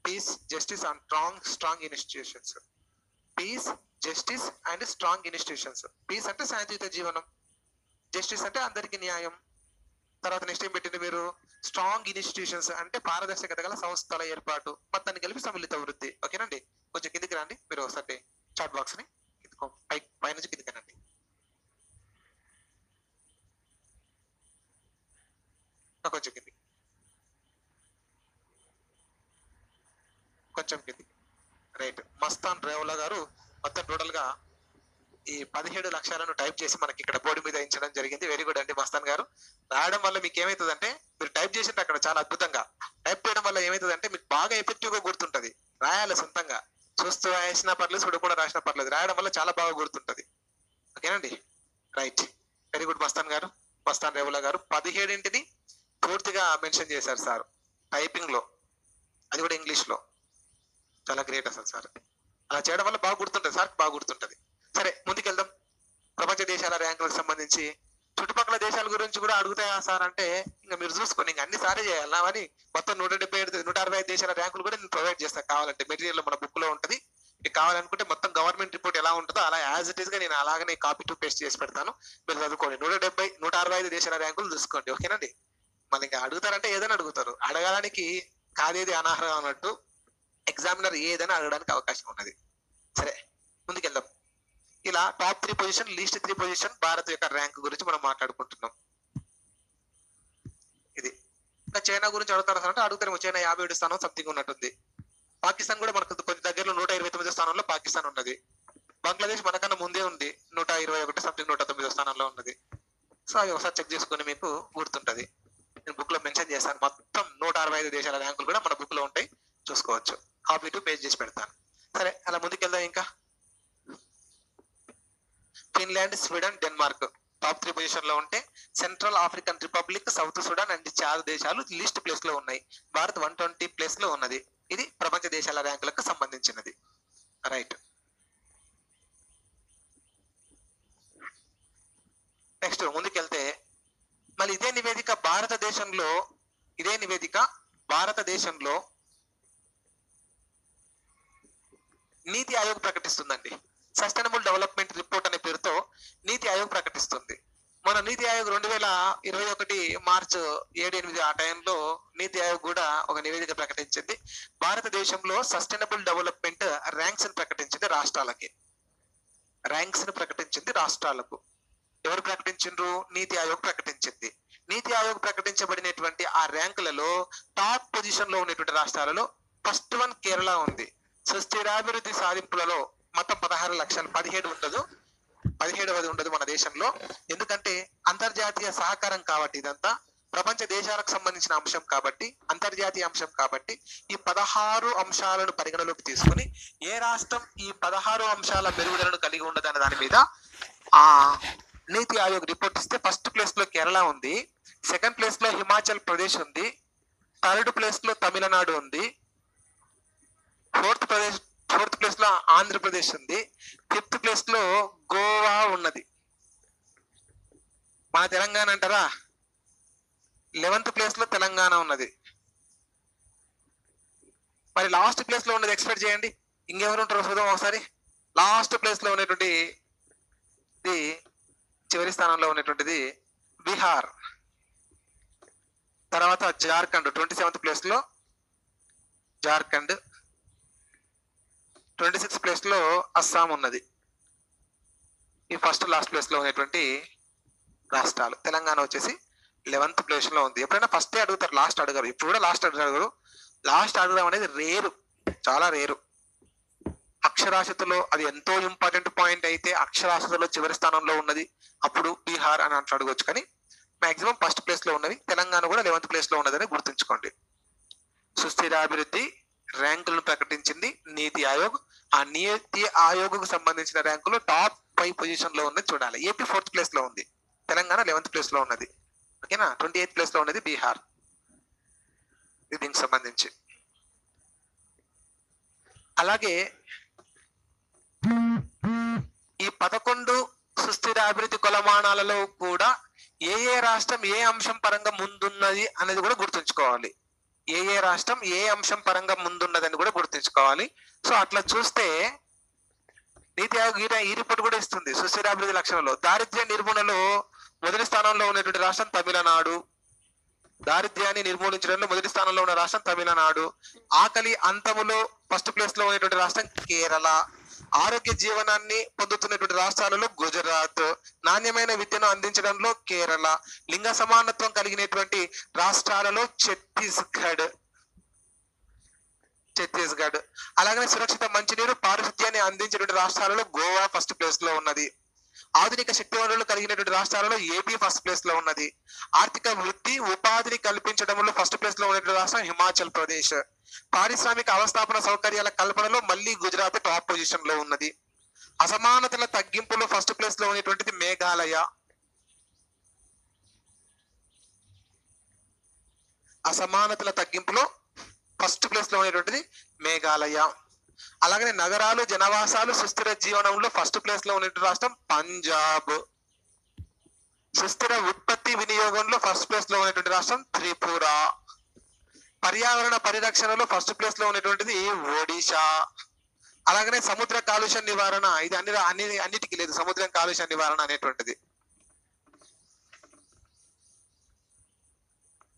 Speaker 1: peace, justice and strong institutions. Peace, justice and strong institutions. Peace అంటే శాంతియుత జీవనం, జస్టిస్ అంటే అందరికి న్యాయం. తర్వాత నెక్స్ట్ ఏం పెట్టింది మీరు, స్ట్రాంగ్ ఇన్స్టిట్యూషన్స్ అంటే పారదర్శకత గల సంస్థల ఏర్పాటు, మొత్తాన్ని కలిపి సమ్మిళిత వృద్ధి. ఓకేనండి. కొంచెం కిందికి రండి మీరు ఒకసారి చాట్ బాక్స్ ని పైనుంచి కిందికి రండి. కొంచెం కిందికి, కొంచెం కిందికి. రైట్, మస్తాన్ రేవుల గారు మొత్తం టోటల్ గా ఈ 17 లక్షలను టైప్ చేసి మనకి ఇక్కడ బోర్డు మీద ఇచ్చడం జరిగింది. వెరీ గుడ్ అండి మస్తాన్ గారు. రాయడం వల్ల మీకు ఏమైతుందంటే, మీరు టైప్ చేసింటే అక్కడ చాలా అద్భుతంగా టైప్ చేయడం వల్ల ఏమైతుందంటే మీకు బాగా ఎఫెక్టివ్ గా గుర్తుంటది. రాయాలి సొంతంగా, చూస్తూ రాసినా పర్లేదు, చూడకుండా రాసినా పర్లేదు, రాయడం వల్ల చాలా బాగా గుర్తుంటది. ఓకేనండి. రైట్, వెరీ గుడ్ మస్తాన్ గారు, మస్తాన్ రేవుల గారు. 17ని పూర్తిగా మెన్షన్ చేశారు సార్ టైపింగ్ లో, అది కూడా ఇంగ్లీష్ లో. చాలా గ్రేట్ అసలు సార్. అలా చేయడం వల్ల బాగా గుర్తుంటది సార్, బాగా గుర్తుంటది. సరే ముందుకెళ్దాం. ప్రపంచ దేశాల ర్యాంకులకు సంబంధించి చుట్టుపక్కల దేశాల గురించి కూడా అడుగుతాయా సార్ అంటే ఇంకా మీరు చూసుకోండి, ఇంకా అన్ని సారే చేయాలా అని. మొత్తం 165 దేశాల ర్యాంకులు కూడా నేను ప్రొవైడ్ చేస్తాను కావాలంటే. మెటీరియల్ మన బుక్ లో ఉంటది. మీకు కావాలనుకుంటే మొత్తం గవర్నమెంట్ రిపోర్ట్ ఎలా ఉంటుందో అలా యాజ్ ఇట్ ఈస్ గా నేను అలాగనే కాపీ టు పేస్ట్ చేసి పెడతాను. మీరు చదువుకోండి. 165 దేశాల ర్యాంకులు చూసుకోండి. ఓకేనండి. మళ్ళీ ఇంకా అడుగుతారంటే ఏదైనా అడుగుతారు. అడగడానికి కాదేది అనార్హం అన్నట్టు ఎగ్జామినర్ ఏదైనా అడగడానికి అవకాశం ఉన్నది. సరే ముందుకెళ్దాం. ఇలా top 3 position, least 3 position Bharat యొక్క ర్యాంక్ గురించి మనం మాట్లాడుకుంటున్నాం. ఇది ఇంకా చైనా గురించి అడుగుతారు అంటే అడుగుతారు. చైనా 57 స్థానం సంథింగ్ ఉన్నట్టుంది. పాకిస్తాన్ కూడా మనకు కొంచెం దగ్గరలో 129 స్థానంలో పాకిస్తాన్ ఉన్నది. బంగ్లాదేశ్ మనకన్నా ముందే ఉంది, 121 సంథింగ్ 109 స్థానంలో ఉన్నది. సో అవి ఒకసారి చెక్ చేసుకుని మీకు గుర్తుంటది. నేను బుక్ లో మెన్షన్ చేశాను. మొత్తం 165 దేశాల ర్యాంకులు కూడా మన బుక్ లో ఉంటాయి, చూసుకోవచ్చు. కాపీ టు పేజ్ చేసి పెడతాను. సరే అలా ముందుకెళ్దాం. ఇంకా Finland, Sweden, Denmark top 3 position లో ఉంటే, central African republic, south Sudan and Chad దేశాలు లీస్ట్ ప్లేస్ లో ఉన్నాయి. భారత్ 120 ప్లేస్ లో ఉన్నది. ఇది ప్రపంచ దేశాల ర్యాంకులకు సంబంధించినది. రైట్. నెక్స్ట్ ముందుకెళ్తే మళ్ళీ ఇదే నివేదిక భారతదేశంలో నీతి ఆయోగ్ ప్రకటిస్తుందండి. సస్టైనబుల్ డెవలప్మెంట్ రిపోర్ట్ అనే పేరుతో నీతి ఆయోగ్ ప్రకటిస్తుంది. మన నీతి ఆయోగ్ 2021 మార్చ్ 7-8 ఆ టైంలో నీతి ఆయోగ్ కూడా ఒక నివేదిక ప్రకటించింది. భారతదేశంలో సస్టైనబుల్ డెవలప్మెంట్ ర్యాంక్స్ ని ప్రకటించింది రాష్ట్రాలకు. ఎవరు ప్రకటించిండ్రు? నీతి ఆయోగ్ ప్రకటించింది. నీతి ఆయోగ్ ప్రకటించబడినటువంటి ఆ ర్యాంకులలో టాప్ పొజిషన్ లో ఉన్నటువంటి రాష్ట్రాలలో ఫస్ట్ వన్ కేరళ ఉంది. సుస్థిరాభివృద్ధి సాధింపులలో మొత్తం 17 ఉండదు మన దేశంలో. ఎందుకంటే అంతర్జాతీయ సహకారం కాబట్టి, ఇదంతా ప్రపంచ దేశాలకు సంబంధించిన అంశం కాబట్టి, అంతర్జాతీయ అంశం కాబట్టి ఈ 16 అంశాలను పరిగణలోకి తీసుకుని ఏ రాష్ట్రం ఈ 16 అంశాల మెరుగుదలను కలిగి ఉండదన్న దాని మీద ఆ నీతి ఆయోగ్ రిపోర్ట్ ఇస్తే ఫస్ట్ ప్లేస్ లో కేరళ ఉంది, సెకండ్ ప్లేస్ లో హిమాచల్ ప్రదేశ్ ఉంది, థర్డ్ ప్లేస్ లో తమిళనాడు ఉంది, ఫోర్త్ ప్లేస్ లో ఆంధ్రప్రదేశ్ ఉంది, ఫిఫ్త్ ప్లేస్ లో గోవా ఉన్నది. మన తెలంగాణ అంటారా? 11th ప్లేస్ లో తెలంగాణ ఉన్నది. మరి లాస్ట్ ప్లేస్ లో ఉన్నది ఎక్స్పెక్ట్ చేయండి, ఇంకెవరు ఉంటారో చూద్దాం ఒకసారి. లాస్ట్ ప్లేస్ లో ఉన్నటువంటి చివరి స్థానంలో ఉన్నటువంటిది బీహార్. తర్వాత జార్ఖండ్ 27th ప్లేస్ లో జార్ఖండ్, 26th ప్లేస్ లో అస్సాం ఉన్నది. ఈ ఫస్ట్ లాస్ట్ ప్లేస్ లో ఉన్నటువంటి రాష్ట్రాలు. తెలంగాణ వచ్చేసి 11th ప్లేస్ లో ఉంది. ఎప్పుడైనా ఫస్టే అడుగుతారు, లాస్ట్ అడగరు. ఇప్పుడు కూడా లాస్ట్ అడగరు. లాస్ట్ అడగడం అనేది రేరు, చాలా రేరు. అక్షరాస్యతలో అది ఎంతో ఇంపార్టెంట్ పాయింట్ అయితే అక్షరాస్యతలో చివరి స్థానంలో ఉన్నది, అప్పుడు బీహార్ అని అంటూ అడగొచ్చు. కానీ మాక్సిమం ఫస్ట్ ప్లేస్ లో ఉన్నది. తెలంగాణ కూడా 11th ప్లేస్ లో ఉన్నదని గుర్తుంచుకోండి. సుస్థిరాభివృద్ధి ర్యాంకులను ప్రకటించింది నీతి ఆయోగ్. ఆ నీతి ఆయోగ్ కు సంబంధించిన ర్యాంకులు టాప్ 5 పొజిషన్ లో ఉన్నది చూడాలి. ఏపీ 4th ప్లేస్ లో ఉంది, తెలంగాణ 11th ప్లేస్ లో ఉన్నది. ఓకేనా? 28th ప్లేస్ లో ఉన్నది బీహార్. దీనికి సంబంధించి అలాగే ఈ 11 సుస్థిర అభివృద్ధి కొలమానాలలో కూడా ఏ రాష్ట్రం ఏ అంశం పరంగా ముందున్నది అనేది కూడా గుర్తుంచుకోవాలి. ఏ రాష్ట్రం ఏ అంశం పరంగా ముందున్నదని కూడా గుర్తుంచుకోవాలి. సో అట్లా చూస్తే నీతి ఆయోగ్ ఈ రిపోర్ట్ కూడా ఇస్తుంది. సుస్థిరాభివృద్ధి లక్ష్యంలో దారిద్ర్య నిర్మూలనలో మొదటి స్థానంలో ఉన్నటువంటి రాష్ట్రం తమిళనాడు. దారిద్ర్యాన్ని నిర్మూలించడంలో మొదటి స్థానంలో ఉన్న రాష్ట్రం తమిళనాడు. ఆకలి అంతములో ఫస్ట్ ప్లేస్ లో ఉన్నటువంటి రాష్ట్రం కేరళ. ఆరోగ్య జీవనాన్ని పొందుతున్నటువంటి రాష్ట్రాలలో గుజరాత్. నాణ్యమైన విద్యను అందించడంలో కేరళ. లింగ సమానత్వం కలిగినటువంటి రాష్ట్రాలలో ఛత్తీస్గఢ్. అలాగనే సురక్షిత మంచినీరు పారిశుద్ధ్యాన్ని అందించినటువంటి రాష్ట్రాలలో గోవా ఫస్ట్ ప్లేస్ లో ఉన్నది. ఆధునిక శక్తి వనరులు కలిగినటువంటి రాష్ట్రాలలో ఏపీ ఫస్ట్ ప్లేస్ లో ఉన్నది. ఆర్థిక వృద్ధి ఉపాధిని కల్పించడంలో ఫస్ట్ ప్లేస్ లో ఉన్నటువంటి రాష్ట్రం హిమాచల్ ప్రదేశ్. పారిశ్రామిక అవస్థాపన సౌకర్యాల కల్పనలో మళ్ళీ గుజరాత్ టాప్ పొజిషన్ లో ఉన్నది. అసమానతల తగ్గింపులో ఫస్ట్ ప్లేస్ లో ఉన్నటువంటిది మేఘాలయ. అసమానతల తగ్గింపులో ఫస్ట్ ప్లేస్ లో ఉన్నటువంటిది మేఘాలయ. అలాగనే నగరాలు జనవాసాలు సుస్థిర జీవనంలో ఫస్ట్ ప్లేస్ లో ఉన్నటువంటి రాష్ట్రం పంజాబ్. సుస్థిర ఉత్పత్తి వినియోగంలో ఫస్ట్ ప్లేస్ లో ఉన్నటువంటి రాష్ట్రం త్రిపుర. పర్యావరణ పరిరక్షణలో ఫస్ట్ ప్లేస్ లో ఉన్నటువంటిది ఒడిశా. అలాగనే సముద్ర కాలుష్య నివారణ, ఇది అన్నిటికీ లేదు సముద్రం కాలుష్య నివారణ అనేటువంటిది.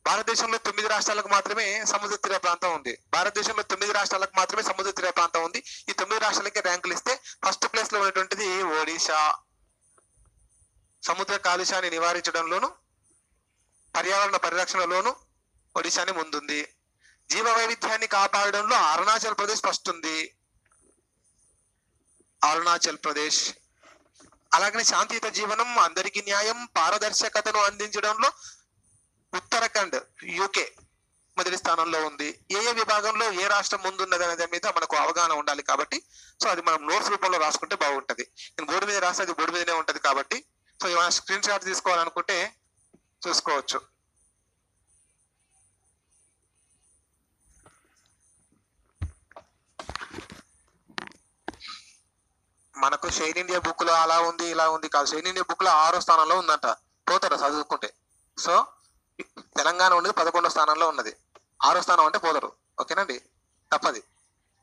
Speaker 1: భారతదేశంలో 9 రాష్ట్రాలకు మాత్రమే సముద్ర తీర ప్రాంతం ఉంది. భారతదేశంలో 9 రాష్ట్రాలకు మాత్రమే సముద్ర తీర ప్రాంతం ఉంది. ఈ 9 రాష్ట్రాలకి ర్యాంకులు ఇస్తే ఫస్ట్ ప్లేస్ లో ఉన్నటువంటిది ఒడిశా. సముద్ర కాలుష్యాన్ని నివారించడంలోను పర్యావరణ పరిరక్షణలోను ఒడిశాని ముందుంది. జీవ వైవిధ్యాన్ని కాపాడడంలో అరుణాచల్ ప్రదేశ్ ఫస్ట్ ఉంది. అరుణాచల్ ప్రదేశ్. అలాగనే శాంతియుత జీవనం, అందరికీ న్యాయం, పారదర్శకతను అందించడంలో ఉత్తరాఖండ్ యూకే మొదటి స్థానంలో ఉంది. ఏ విభాగంలో ఏ రాష్ట్రం ముందున్నది అనే దాని మీద మనకు అవగాహన ఉండాలి కాబట్టి సో అది మనం నోట్స్ రూపంలో రాసుకుంటే బాగుంటది. నేను బోర్డు మీద రాస్తే అది బోర్డు మీదనే ఉంటది కాబట్టి సో ఏమైనా స్క్రీన్ షాట్ తీసుకోవాలనుకుంటే చూసుకోవచ్చు. మనకు షైన్ ఇండియా బుక్ లో అలా ఉంది ఇలా ఉంది కాదు. షైన్ ఇండియా బుక్ లో 6వ స్థానంలో ఉందంట, పోతారు చదువుకుంటే. సో తెలంగాణ ఉన్నది 11వ స్థానంలో ఉన్నది. 6వ స్థానం అంటే పోతారు. ఓకేనండి, తప్పది.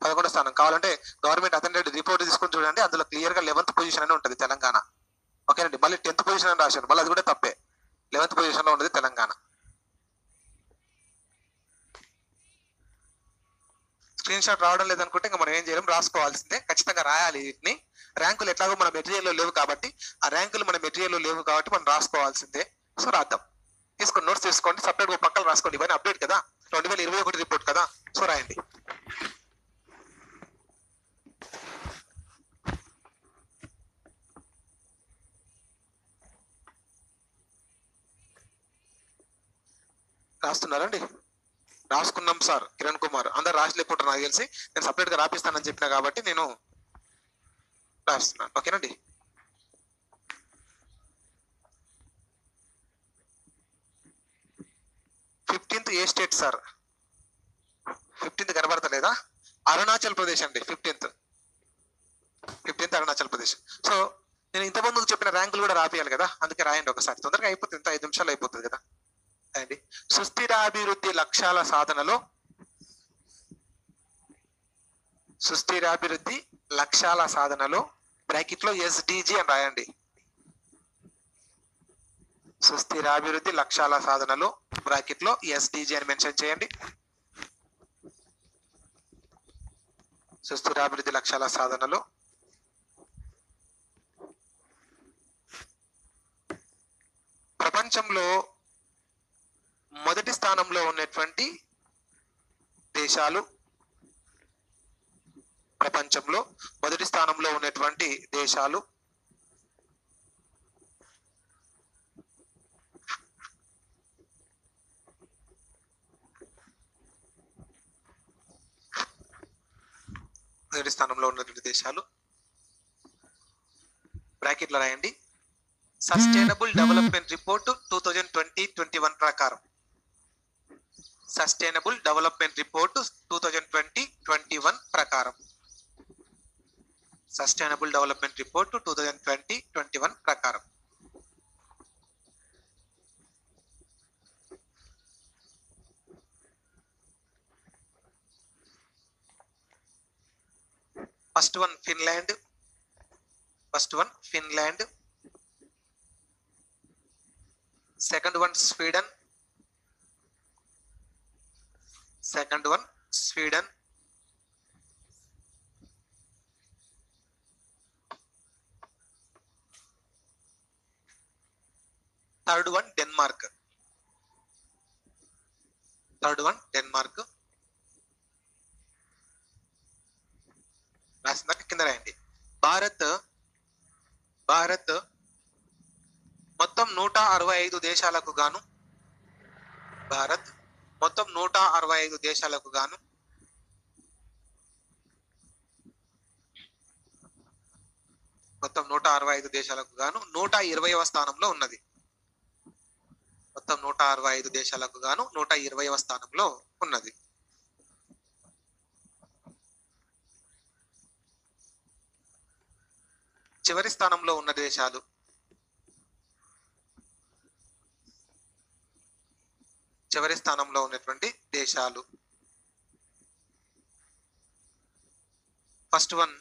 Speaker 1: 11వ స్థానం కావాలంటే గవర్నమెంట్ అథెంటిక్ రిపోర్ట్ తీసుకొని చూడండి, అందులో క్లియర్ గా 11th పొజిషన్ అని ఉంటుంది తెలంగాణ. ఓకేనండి, మళ్ళీ 10th పొజిషన్ అని రాశారు, మళ్ళీ అది కూడా తప్పే. 11th పొజిషన్ లో ఉన్నది తెలంగాణ. స్క్రీన్ షాట్ రావడం లేదనుకుంటే ఇంకా మనం ఏం చేయలేం, రాసుకోవాల్సిందే. ఖచ్చితంగా రాయాలి వీటిని. ర్యాంకులు ఎట్లాగో మన మెటీరియల్లో లేవు కాబట్టి, ఆ ర్యాంకులు మన మెటీరియల్లో లేవు కాబట్టి మనం రాసుకోవాల్సిందే. సో రాద్దాం. తీసుకోండి, నోట్స్ తీసుకోండి, సపరేట్ ఒక పక్కన రాసుకోండి. ఇవన్నీ అప్డేట్ కదా, 2021 రిపోర్ట్ కదా. సో రాయండి. రాస్తున్నారండి? రాసుకున్నాం సార్. కిరణ్ కుమార్ అందరు రాసలేకుంటారు నాకు తెలిసి. నేను సపరేట్ గా రాపిస్తానని చెప్పినా కాబట్టి నేను రాస్తున్నాను. ఓకేనండి. ఫిఫ్టీన్త్ ఏ స్టేట్ సార్? 15th కనబడతలేదా? అరుణాచల్ ప్రదేశ్ అండి. 15th అరుణాచల్ ప్రదేశ్. సో నేను ఇంతకుముందు చెప్పిన ర్యాంకులు కూడా రాపియాలి కదా, అందుకే రాయండి ఒకసారి. తొందరగా అయిపోతుంది, 5 నిమిషాలు అయిపోతుంది కదా. అండి, సుస్థిరాభివృద్ధి లక్ష్యాల సాధనలో, సుస్థిరాభివృద్ధి లక్ష్యాల సాధనలో బ్రాకెట్ లో SDG అని రాయండి. సుస్థిరాభివృద్ధి లక్ష్యాల సాధనలో బ్రాకెట్ లో SDG అని మెన్షన్ చేయండి. సుస్థిరాభివృద్ధి లక్ష్యాల సాధనలో ప్రపంచంలో మొదటి స్థానంలో ఉన్నటువంటి దేశాలు, ప్రపంచంలో మొదటి స్థానంలో ఉన్నటువంటి దేశాలు మొదటి స్థానంలో ఉన్నటువంటి దేశాలు బ్రాకెట్ లో రాయండి. సస్టైనబుల్ డెవలప్మెంట్ రిపోర్ట్ 2020-21 ప్రకారం, సస్టైనబుల్ డెవలప్మెంట్ రిపోర్ట్ 2020-21 ప్రకారం, సస్టైనబుల్ డెవలప్మెంట్ రిపోర్ట్ 2020-21 ప్రకారం. First one Finland, second one Sweden, third one Denmark, రాసిందాక కింద రాయండి. భారత్ మొత్తం 165 దేశాలకు గాను, భారత్ మొత్తం 165 దేశాలకు గాను 120వ స్థానంలో ఉన్నది. మొత్తం 165 దేశాలకు గాను 120వ స్థానంలో ఉన్నది. చివరి స్థానంలో ఉన్న దేశాలు చివరి స్థానంలో ఉన్నటువంటి దేశాలు. ఫస్ట్ వన్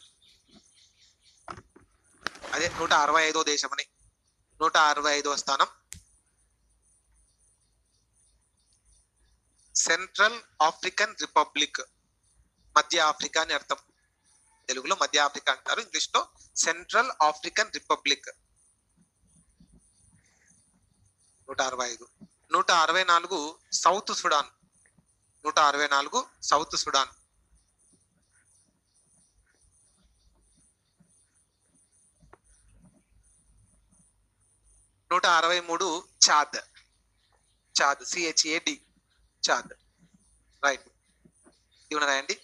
Speaker 1: అదే 165వ దేశమని. 165వ స్థానం సెంట్రల్ ఆఫ్రికన్ రిపబ్లిక్. మధ్య ఆఫ్రికా అని అర్థం. తెలుగులో మధ్య ఆఫ్రికా అంటారు, ఇంగ్లీష్ లో Central African Republic. 165. 164 South Sudan. 164 South Sudan. 163 Chad. Chad CHAD Chad. Right, ఇవన్న రాయండి.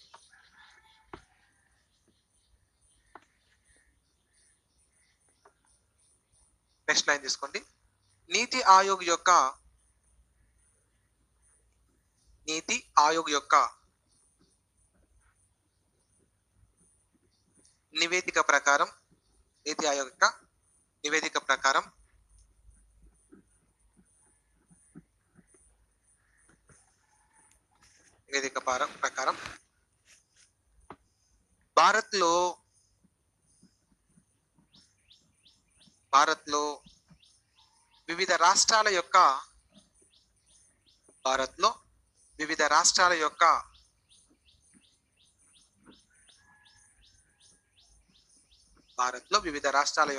Speaker 1: నెక్స్ట్ లైన్ తీసుకోండి. నీతి ఆయోగ్ యొక్క నివేదిక ప్రకారం భారత్లో వివిధ రాష్ట్రాల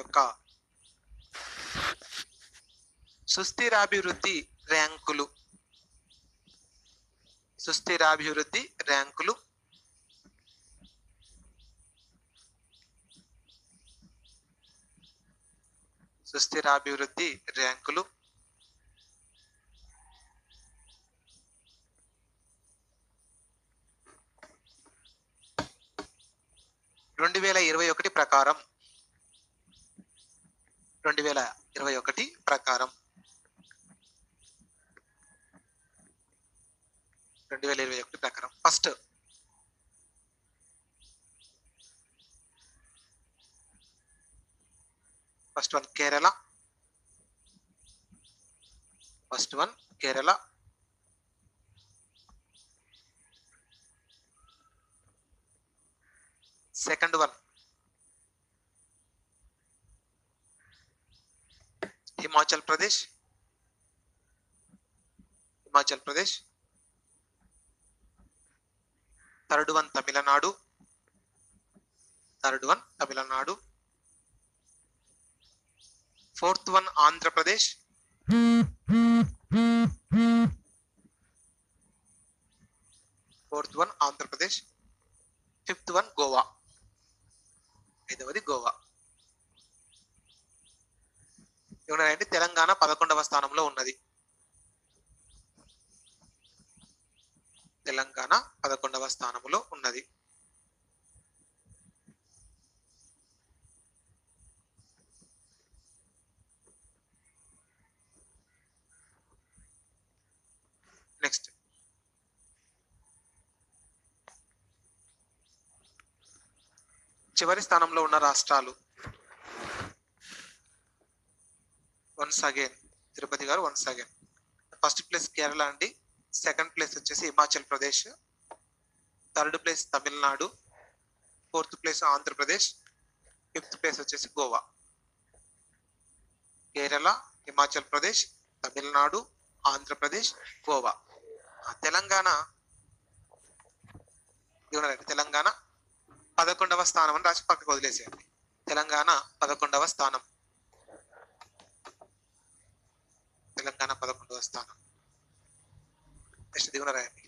Speaker 1: యొక్క సుస్థిరాభివృద్ధి ర్యాంకులు. సుస్థిరాభివృద్ధి ర్యాంకులు 2021 ప్రకారం 2021 ప్రకారం first one Kerala. Second one Himachal Pradesh. Third one Tamil Nadu. Fourth one Andhra Pradesh. Fifth one Goa. 5వది గోవా. ఏమన్నారంటే తెలంగాణ 11వ స్థానంలో ఉన్నది. నెక్స్ట్ చివరి స్థానంలో ఉన్న రాష్ట్రాలు. వన్స్ అగైన్ తిరుపతి గారు ఫస్ట్ ప్లేస్ కేరళ అండి. సెకండ్ ప్లేస్ వచ్చేసి Himachal Pradesh. Third place Tamil Nadu. Fourth place Andhra Pradesh. Fifth place వచ్చేసి గోవా. కేరళ, హిమాచల్ ప్రదేశ్, తమిళనాడు, ఆంధ్రప్రదేశ్, గోవా. తెలంగాణ 11వ స్థానం అని రాసి పక్కకు వదిలేసేయండి. తెలంగాణ 11వ స్థానం. నెక్స్ట్ దిగున రాయండి.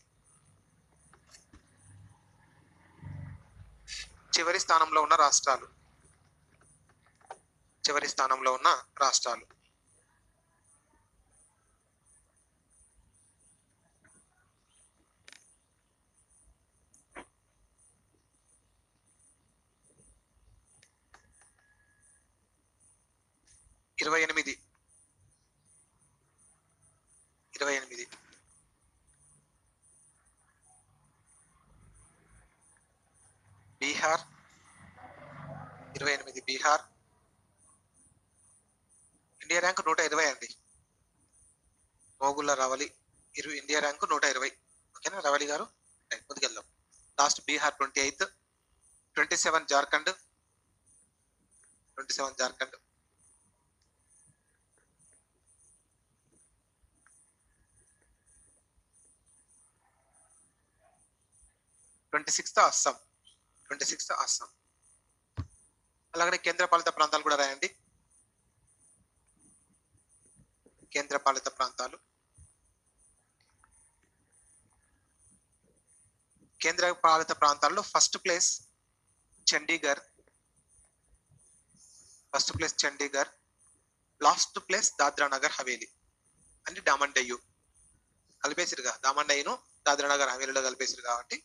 Speaker 1: చివరి స్థానంలో ఉన్న రాష్ట్రాలు. 28 బీహార్. 28 బీహార్. ఇండియా ర్యాంక్ 120 అండి. మోగుళ్ళ రవలి ఇండియా ర్యాంకు 120. ఓకేనా రవలి గారు, ముందుకెళ్దాం. లాస్ట్ బీహార్ 28, 27 జార్ఖండ్, 27 జార్ఖండ్, 26 అస్సాం, 26 అస్సాం. అలాగనే కేంద్రపాలిత ప్రాంతాలు కూడా రాయండి. కేంద్రపాలిత ప్రాంతాలు, కేంద్రపాలిత ప్రాంతాల్లో first place Chandigarh, first place Chandigarh, last place Dadra Nagar Haveli అని డామన్ డయ్యు కలిపేసిరుగా, డామన్ డయ్యును దాద్రా నగర్ హవేలీలో కలిపేసిరు కాబట్టి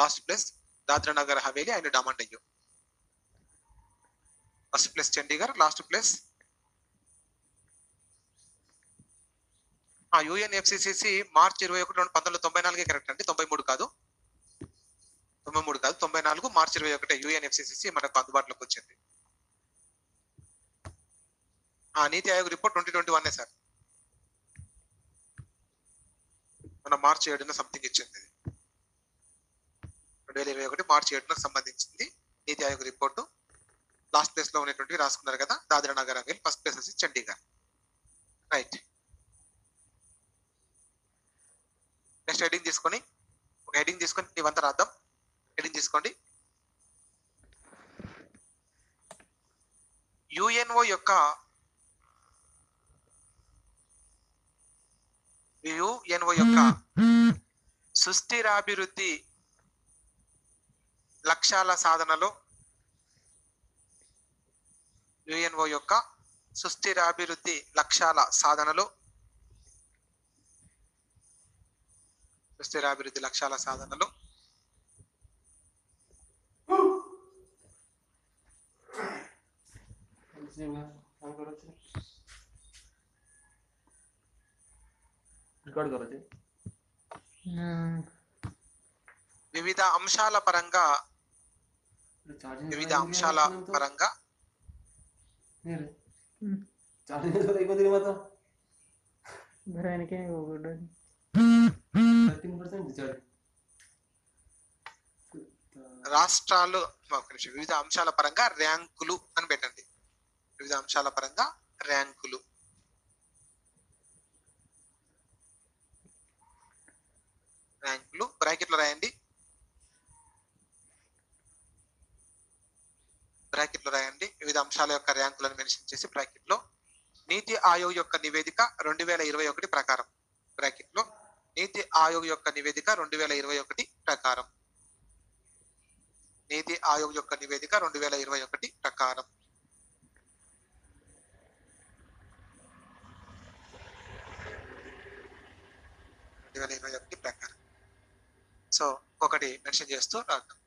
Speaker 1: last place Dadra Nagar Haveli and Daman Diu. First place Chandigarh, last place UNFCCC March 21, 1994 correct అండి, 93 కాదు, 94 మార్చ్ 21 యుఎన్ఎఫ్సిసిసి మనకు అందుబాటులోకి వచ్చింది. నీతి ఆయోగ్ రిపోర్ట్ 2021 సార్, మన మార్చి 7న సంథింగ్ ఇచ్చింది, 2021 మార్చి 7కు సంబంధించింది నీతి ఆయోగ్ రిపోర్టు. లాస్ట్ ప్లేస్ లో ఉన్నటువంటివి రాసుకున్నారు కదా, దాద్రా నగర్ హవేలీ, ఫస్ట్ ప్లేస్ వచ్చి చండీగఢ్. రైట్, నెక్స్ట్ హెడింగ్ తీసుకొని, ఒక హెడింగ్ తీసుకొని ఇవంతా రాద్దాం. హెడింగ్ తీసుకోండి. యుఎన్ఓ యొక్క సుస్థిరాభివృద్ధి లక్ష్యాల సాధనలో, యుఎన్ఓ యొక్క సుస్థిరాభివృద్ధి లక్ష్యాల సాధనలో, సుస్థిరాభివృద్ధి లక్ష్యాల సాధనలో వివిధ అంశాల పరంగా రాష్ట్రాలు, వివిధ అంశాల పరంగా ర్యాంకులు అని పెట్టండి. వివిధ అంశాల పరంగా ర్యాంకులు. బ్రాకెట్లో రాయండి, వివిధ అంశాల యొక్క ర్యాంకులను మెన్షన్ చేసి బ్రాకెట్లో నీతి ఆయోగ్ యొక్క నివేదిక 2021 ప్రకారం, బ్రాకెట్లో నీతి ఆయోగ్ యొక్క నివేదిక 2021 ప్రకారం, నీతి ఆయోగ్ యొక్క నివేదిక 2021 ప్రకారం. ప్రకారం. సో ఒకటి మెన్షన్ చేస్తూ రాద్దాం.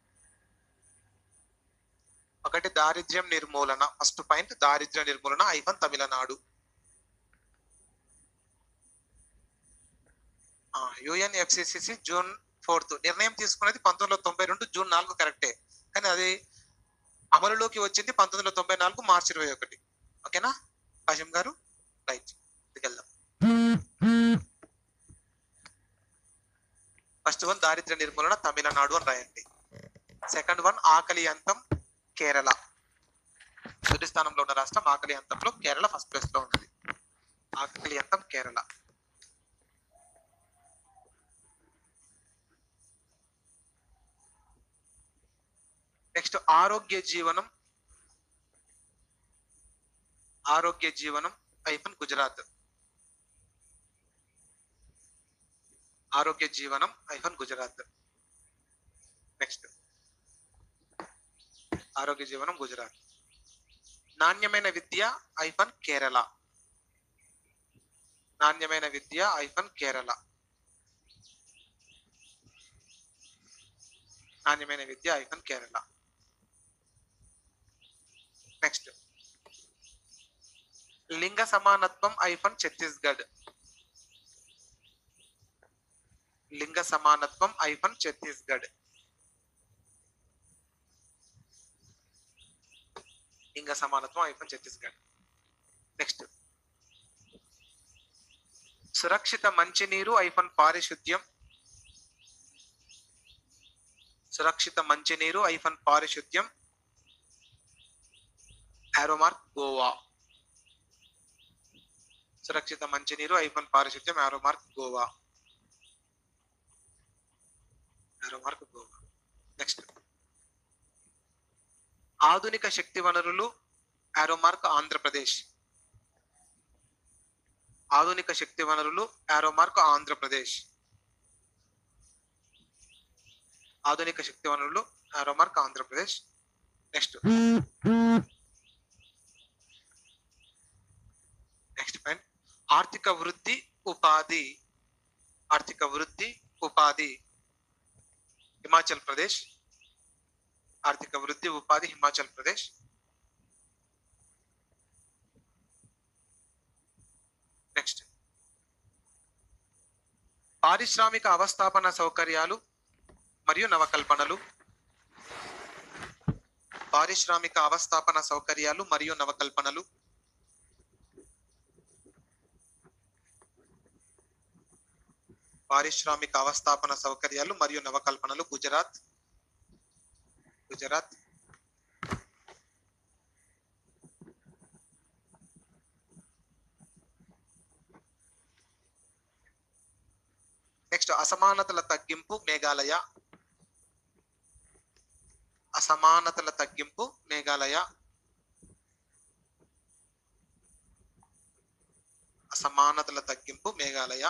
Speaker 1: ఒకటి దారిద్ర్యం నిర్మూలన, ఫస్ట్ పాయింట్ దారిద్ర్య నిర్మూలన ఐఫన్ తమిళనాడు. యుఎన్ఎఫ్సిసిసి జూన్ 4 నిర్ణయం తీసుకున్నది 1992 జూన్ 4 కరెక్టే, కానీ అది అమలులోకి వచ్చింది 1994 మార్చి 21. ఓకేనా కాశం గారు, రైట్, వెళ్దాం. ఫస్ట్ వన్ దారిద్ర్య నిర్మూలన తమిళనాడు అని రాయండి. సెకండ్ వన్ ఆకలి అంతం కేరళ. మొదటి స్థానంలో ఉన్న రాష్ట్రం ఆకలి అంతంలో కేరళ ఫస్ట్ ప్లేస్ లో ఉన్నది. ఆకలి అంతం కేరళ. నెక్స్ట్ ఆరోగ్య జీవనం ఐఫన్ గుజరాత్. ఆరోగ్య జీవనం ఐఫన్ గుజరాత్. నెక్స్ట్ ఆరోగ్య జీవనం గుజరాత్. నాణ్యమైన విద్య ఐఫన్ కేరళ. నాణ్యమైన విద్య ఐఫన్ కేరళ. నాణ్యమైన విద్య ఐఫన్ కేరళ. నెక్స్ట్ లింగ సమానత్వం ఐఫన్ ఛత్తీస్గఢ్. లింగ సమానత్వం ఐఫన్ ఛత్తీస్గఢ్. లింగ సమానత్వం ఐఫన్ ఛత్తీస్గఢ్. నెక్స్ట్ సురక్షిత మంచినీరు ఐఫన్ పారిశుద్ధ్యం. సురక్షిత మంచినీరు ఐఫన్ పారిశుద్ధ్యం. Arrow mark Goa. సురక్షిత మంచినీరు ఐఫన్ పారిశుద్ధ్యం arrow mark Goa. Arrow mark Goa. Next ఆధునిక శక్తి వనరులు యారో మార్క్ ఆంధ్రప్రదేశ్. ఆధునిక శక్తి వనరులు యారో మార్క్ ఆంధ్రప్రదేశ్. ఆధునిక శక్తి వనరులు arrow mark Andhra Pradesh. Next point ఆర్థిక వృద్ధి ఉపాధి. ఆర్థిక వృద్ధి ఉపాధి హిమాచల్ ప్రదేశ్. ఆర్థిక వృద్ధి ఉపాధి హిమాచల్ ప్రదేశ్. నెక్స్ట్ పారిశ్రామిక అవస్థాపన సౌకర్యాలు మరియు నవకల్పనలు. పారిశ్రామిక అవస్థాపన సౌకర్యాలు మరియు నవకల్పనలు. పారిశ్రామిక అవస్థాపన సౌకర్యాలు మరియు నవకల్పనలు గుజరాత్. గుజరాత్. నెక్స్ట్ అసమానతల తగ్గింపు మేఘాలయ. అసమానతల తగ్గింపు మేఘాలయ. అసమానతల తగ్గింపు మేఘాలయ.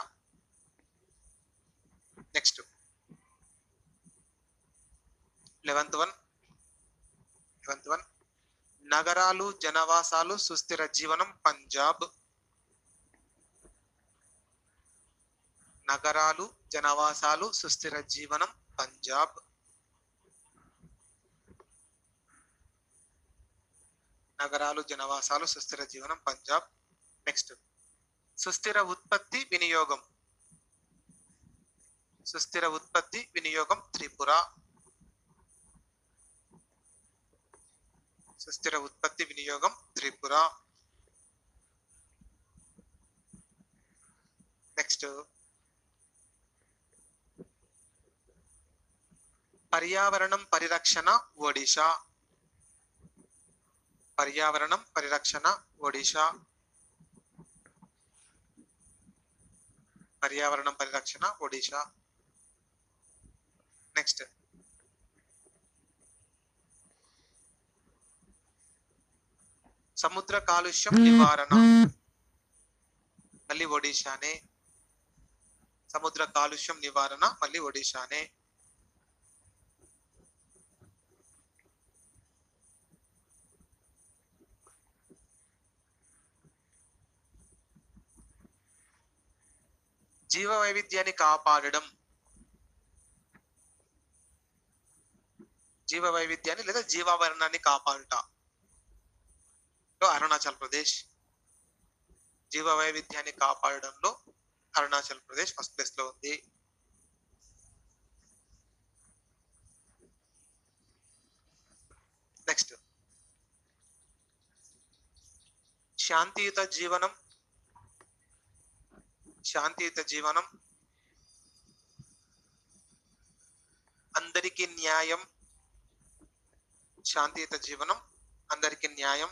Speaker 1: నెక్స్ట్ 11th వన్ నగరాలు జనవాసాలు సుస్థిర జీవనం పంజాబ్. నగరాలు జనవాసాలు సుస్థిర జీవనం పంజాబ్. నగరాలు జనవాసాలు సుస్థిర జీవనం పంజాబ్. నెక్స్ట్ సుస్థిర ఉత్పత్తి వినియోగం. సుస్థిర ఉత్పత్తి వినియోగం త్రిపుర. సుస్థిర ఉత్పత్తి వినియోగం త్రిపుర. నెక్స్ట్ పర్యావరణం పరిరక్షణ ఒడిషా. పర్యావరణం పరిరక్షణ ఒడిషా. పర్యావరణం పరిరక్షణ ఒడిషా. నెక్స్ట్ సముద్ర కాలుష్యం నివారణ మళ్ళీ ఒడిషానే. సముద్ర కాలుష్యం నివారణ మళ్ళీ ఒడిషానే. జీవ వైవిధ్యాన్ని కాపాడడం. జీవ వైవిధ్యాన్ని లేదా జీవావరణాన్ని కాపాడుట అరుణాచల్ ప్రదేశ్. జీవ వైవిధ్యాన్ని కాపాడడంలో అరుణాచల్ ప్రదేశ్ ఫస్ట్ ప్లేస్ లో ఉంది. నెక్స్ట్ శాంతియుత జీవనం. శాంతియుత జీవనం అందరికీ న్యాయం. శాంతియుత జీవనం అందరికీ న్యాయం.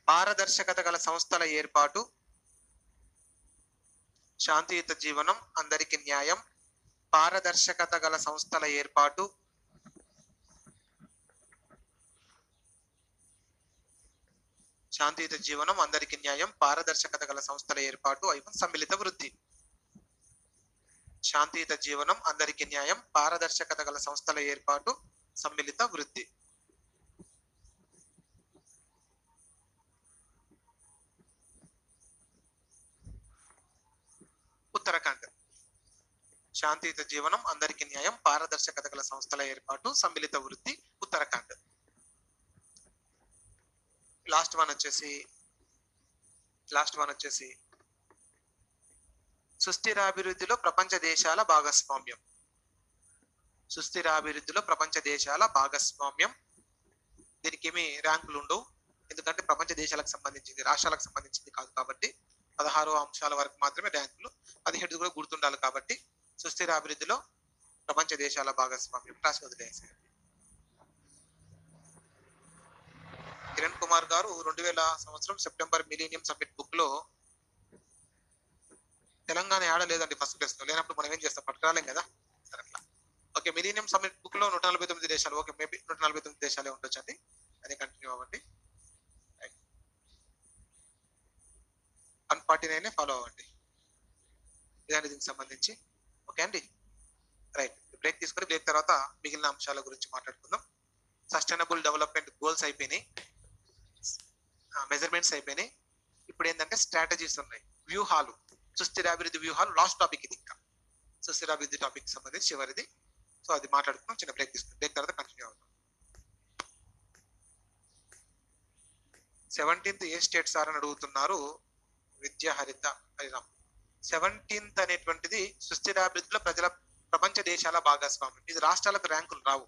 Speaker 1: పారదర్శకత గల సంస్థల ఏర్పాటు. శాంతియుత జీవనం అందరికీ న్యాయం. పారదర్శకత గల సంస్థల ఏర్పాటు. శాంతియుత జీవనం అందరికీ న్యాయం. పారదర్శకత గల సంస్థల ఏర్పాటు ఐఫన్ సమ్మిళిత వృద్ధి. శాంతియుత జీవనం అందరికీ న్యాయం. పారదర్శకత గల సంస్థల ఏర్పాటు సమ్మిళిత వృద్ధి. ఉత్తరాఖండ్. శాంతియుత జీవనం అందరికీ న్యాయం. పారదర్శకత గల సంస్థల ఏర్పాటు సమ్మిళిత వృద్ధి ఉత్తరాఖండ్. లాస్ట్ వన్ వచ్చేసి సుస్థిరాభివృద్ధిలో ప్రపంచ దేశాల భాగస్వామ్యం. సుస్థిరాభివృద్ధిలో ప్రపంచ దేశాల భాగస్వామ్యం దీనికి ఏమి ర్యాంకులు ఉండవు, ఎందుకంటే ప్రపంచ దేశాలకు సంబంధించింది, రాష్ట్రాలకు సంబంధించింది కాదు కాబట్టి 16 అంశాల వరకు మాత్రమే ర్యాంకులు, 17 కూడా గుర్తుండాలి కాబట్టి సుస్థిర అభివృద్ధిలో ప్రపంచ దేశాల భాగస్వామ్యం రాసి వదిలేసారు. కిరణ్ కుమార్ గారు 2000 సంవత్సరం సెప్టెంబర్ మిలీనియం సమ్మిట్ బుక్ లో తెలంగాణ ఆడ లేదండి ఫస్ట్ ప్లేస్ లో, లేనప్పుడు మనం ఏం చేస్తాం, పట్టుకురాలేం కదా. సరే అట్లా ఓకే. మిలీనియం సమ్మిట్ బుక్ లో 149 దేశాలు, ఓకే మేబీ 149 దేశాలే ఉండొచ్చండి, అదే కంటిన్యూ అవ్వండి. 149 ఫాలో అవ్వండి ఇదండి దీనికి సంబంధించి. ఓకే అండి, రైట్. బ్రేక్ తీసుకొని బ్రేక్ తర్వాత మిగిలిన అంశాల గురించి మాట్లాడుకుందాం. సస్టైనబుల్ డెవలప్మెంట్ గోల్స్ అయిపోయినాయి, మెజర్మెంట్స్ అయిపోయినాయి. ఇప్పుడు ఏంటంటే స్ట్రాటజీస్ ఉన్నాయి, వ్యూహాలు, సుస్థిరాభివృద్ధి వ్యూహాలు. లాస్ట్ టాపిక్ ఇది, ఇంకా సుస్థిరాభివృద్ధి టాపిక్ సంబంధించి చివరిది. సో అది మాట్లాడుకున్నాం. చిన్న బ్రేక్ తీసుకున్నాం, బ్రేక్ తర్వాత కంటిన్యూ అవుతాం. 17th ఏ స్టేట్ సార్ అని అడుగుతున్నారు విద్యా హరిత హరిరామ్. 17th అనేటువంటిది సుస్థిరాభివృద్ధిలో ప్రపంచ దేశాల భాగస్వామ్యం. ఇది రాష్ట్రాలకు ర్యాంకులు రావు,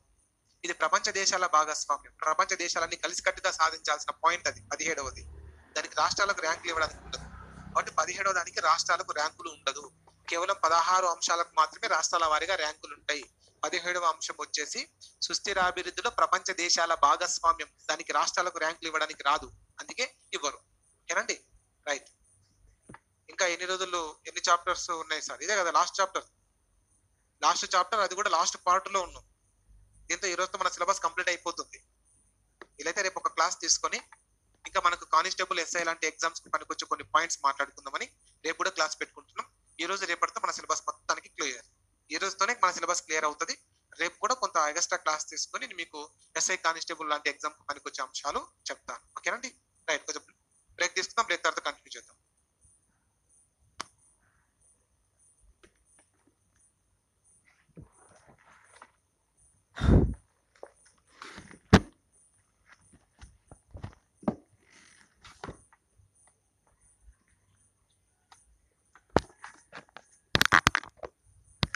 Speaker 1: ఇది ప్రపంచ దేశాల భాగస్వామ్యం. ప్రపంచ దేశాలన్నీ కలిసికట్టుగా సాధించాల్సిన పాయింట్ అది 17వది. దానికి రాష్ట్రాలకు ర్యాంకులు ఇవ్వడానికి ఉండదు, కాబట్టి 17వ దానికి రాష్ట్రాలకు ర్యాంకులు ఉండదు. కేవలం 16 అంశాలకు మాత్రమే రాష్ట్రాల వారీగా ర్యాంకులు ఉంటాయి. 17వ అంశం వచ్చేసి సుస్థిరాభివృద్ధిలో ప్రపంచ దేశాల భాగస్వామ్యం. దానికి రాష్ట్రాలకు ర్యాంకులు ఇవ్వడానికి రాదు, అందుకే ఇవ్వరు. ఓకేనండి, రైట్. ఇంకా ఎన్ని రోజులు ఎన్ని చాప్టర్స్ ఉన్నాయి సార్? ఇదే కదా లాస్ట్ చాప్టర్, అది కూడా లాస్ట్ పార్ట్ లో ఉన్నాం. దీంతో ఈ రోజుతో మన సిలబస్ కంప్లీట్ అయిపోతుంది. వీలైతే రేపు ఒక క్లాస్ తీసుకొని ఇంకా మనకు కానిస్టేబుల్, ఎస్ఐ లాంటి ఎగ్జామ్స్ కి పనికొచ్చే కొన్ని పాయింట్స్ మాట్లాడుకుందామని రేపు కూడా క్లాస్ పెట్టుకుంటున్నాం. ఈ రోజు రేపటితో మన సిలబస్ మొత్తానికి క్లియర్. ఈ రోజుతోనే మన సిలబస్ క్లియర్ అవుతుంది. రేపు కూడా కొంత ఎక్స్ట్రా క్లాస్ తీసుకొని నేను మీకు ఎస్ఐ, కానిస్టేబుల్ లాంటి ఎగ్జామ్ కి పనికొచ్చే అంశాలు చెప్తాను. ఓకేనండి, రైట్. కొంచెం బ్రేక్ తీసుకుందాం, బ్రేక్ తర్వాత కంటిన్యూ చేద్దాం.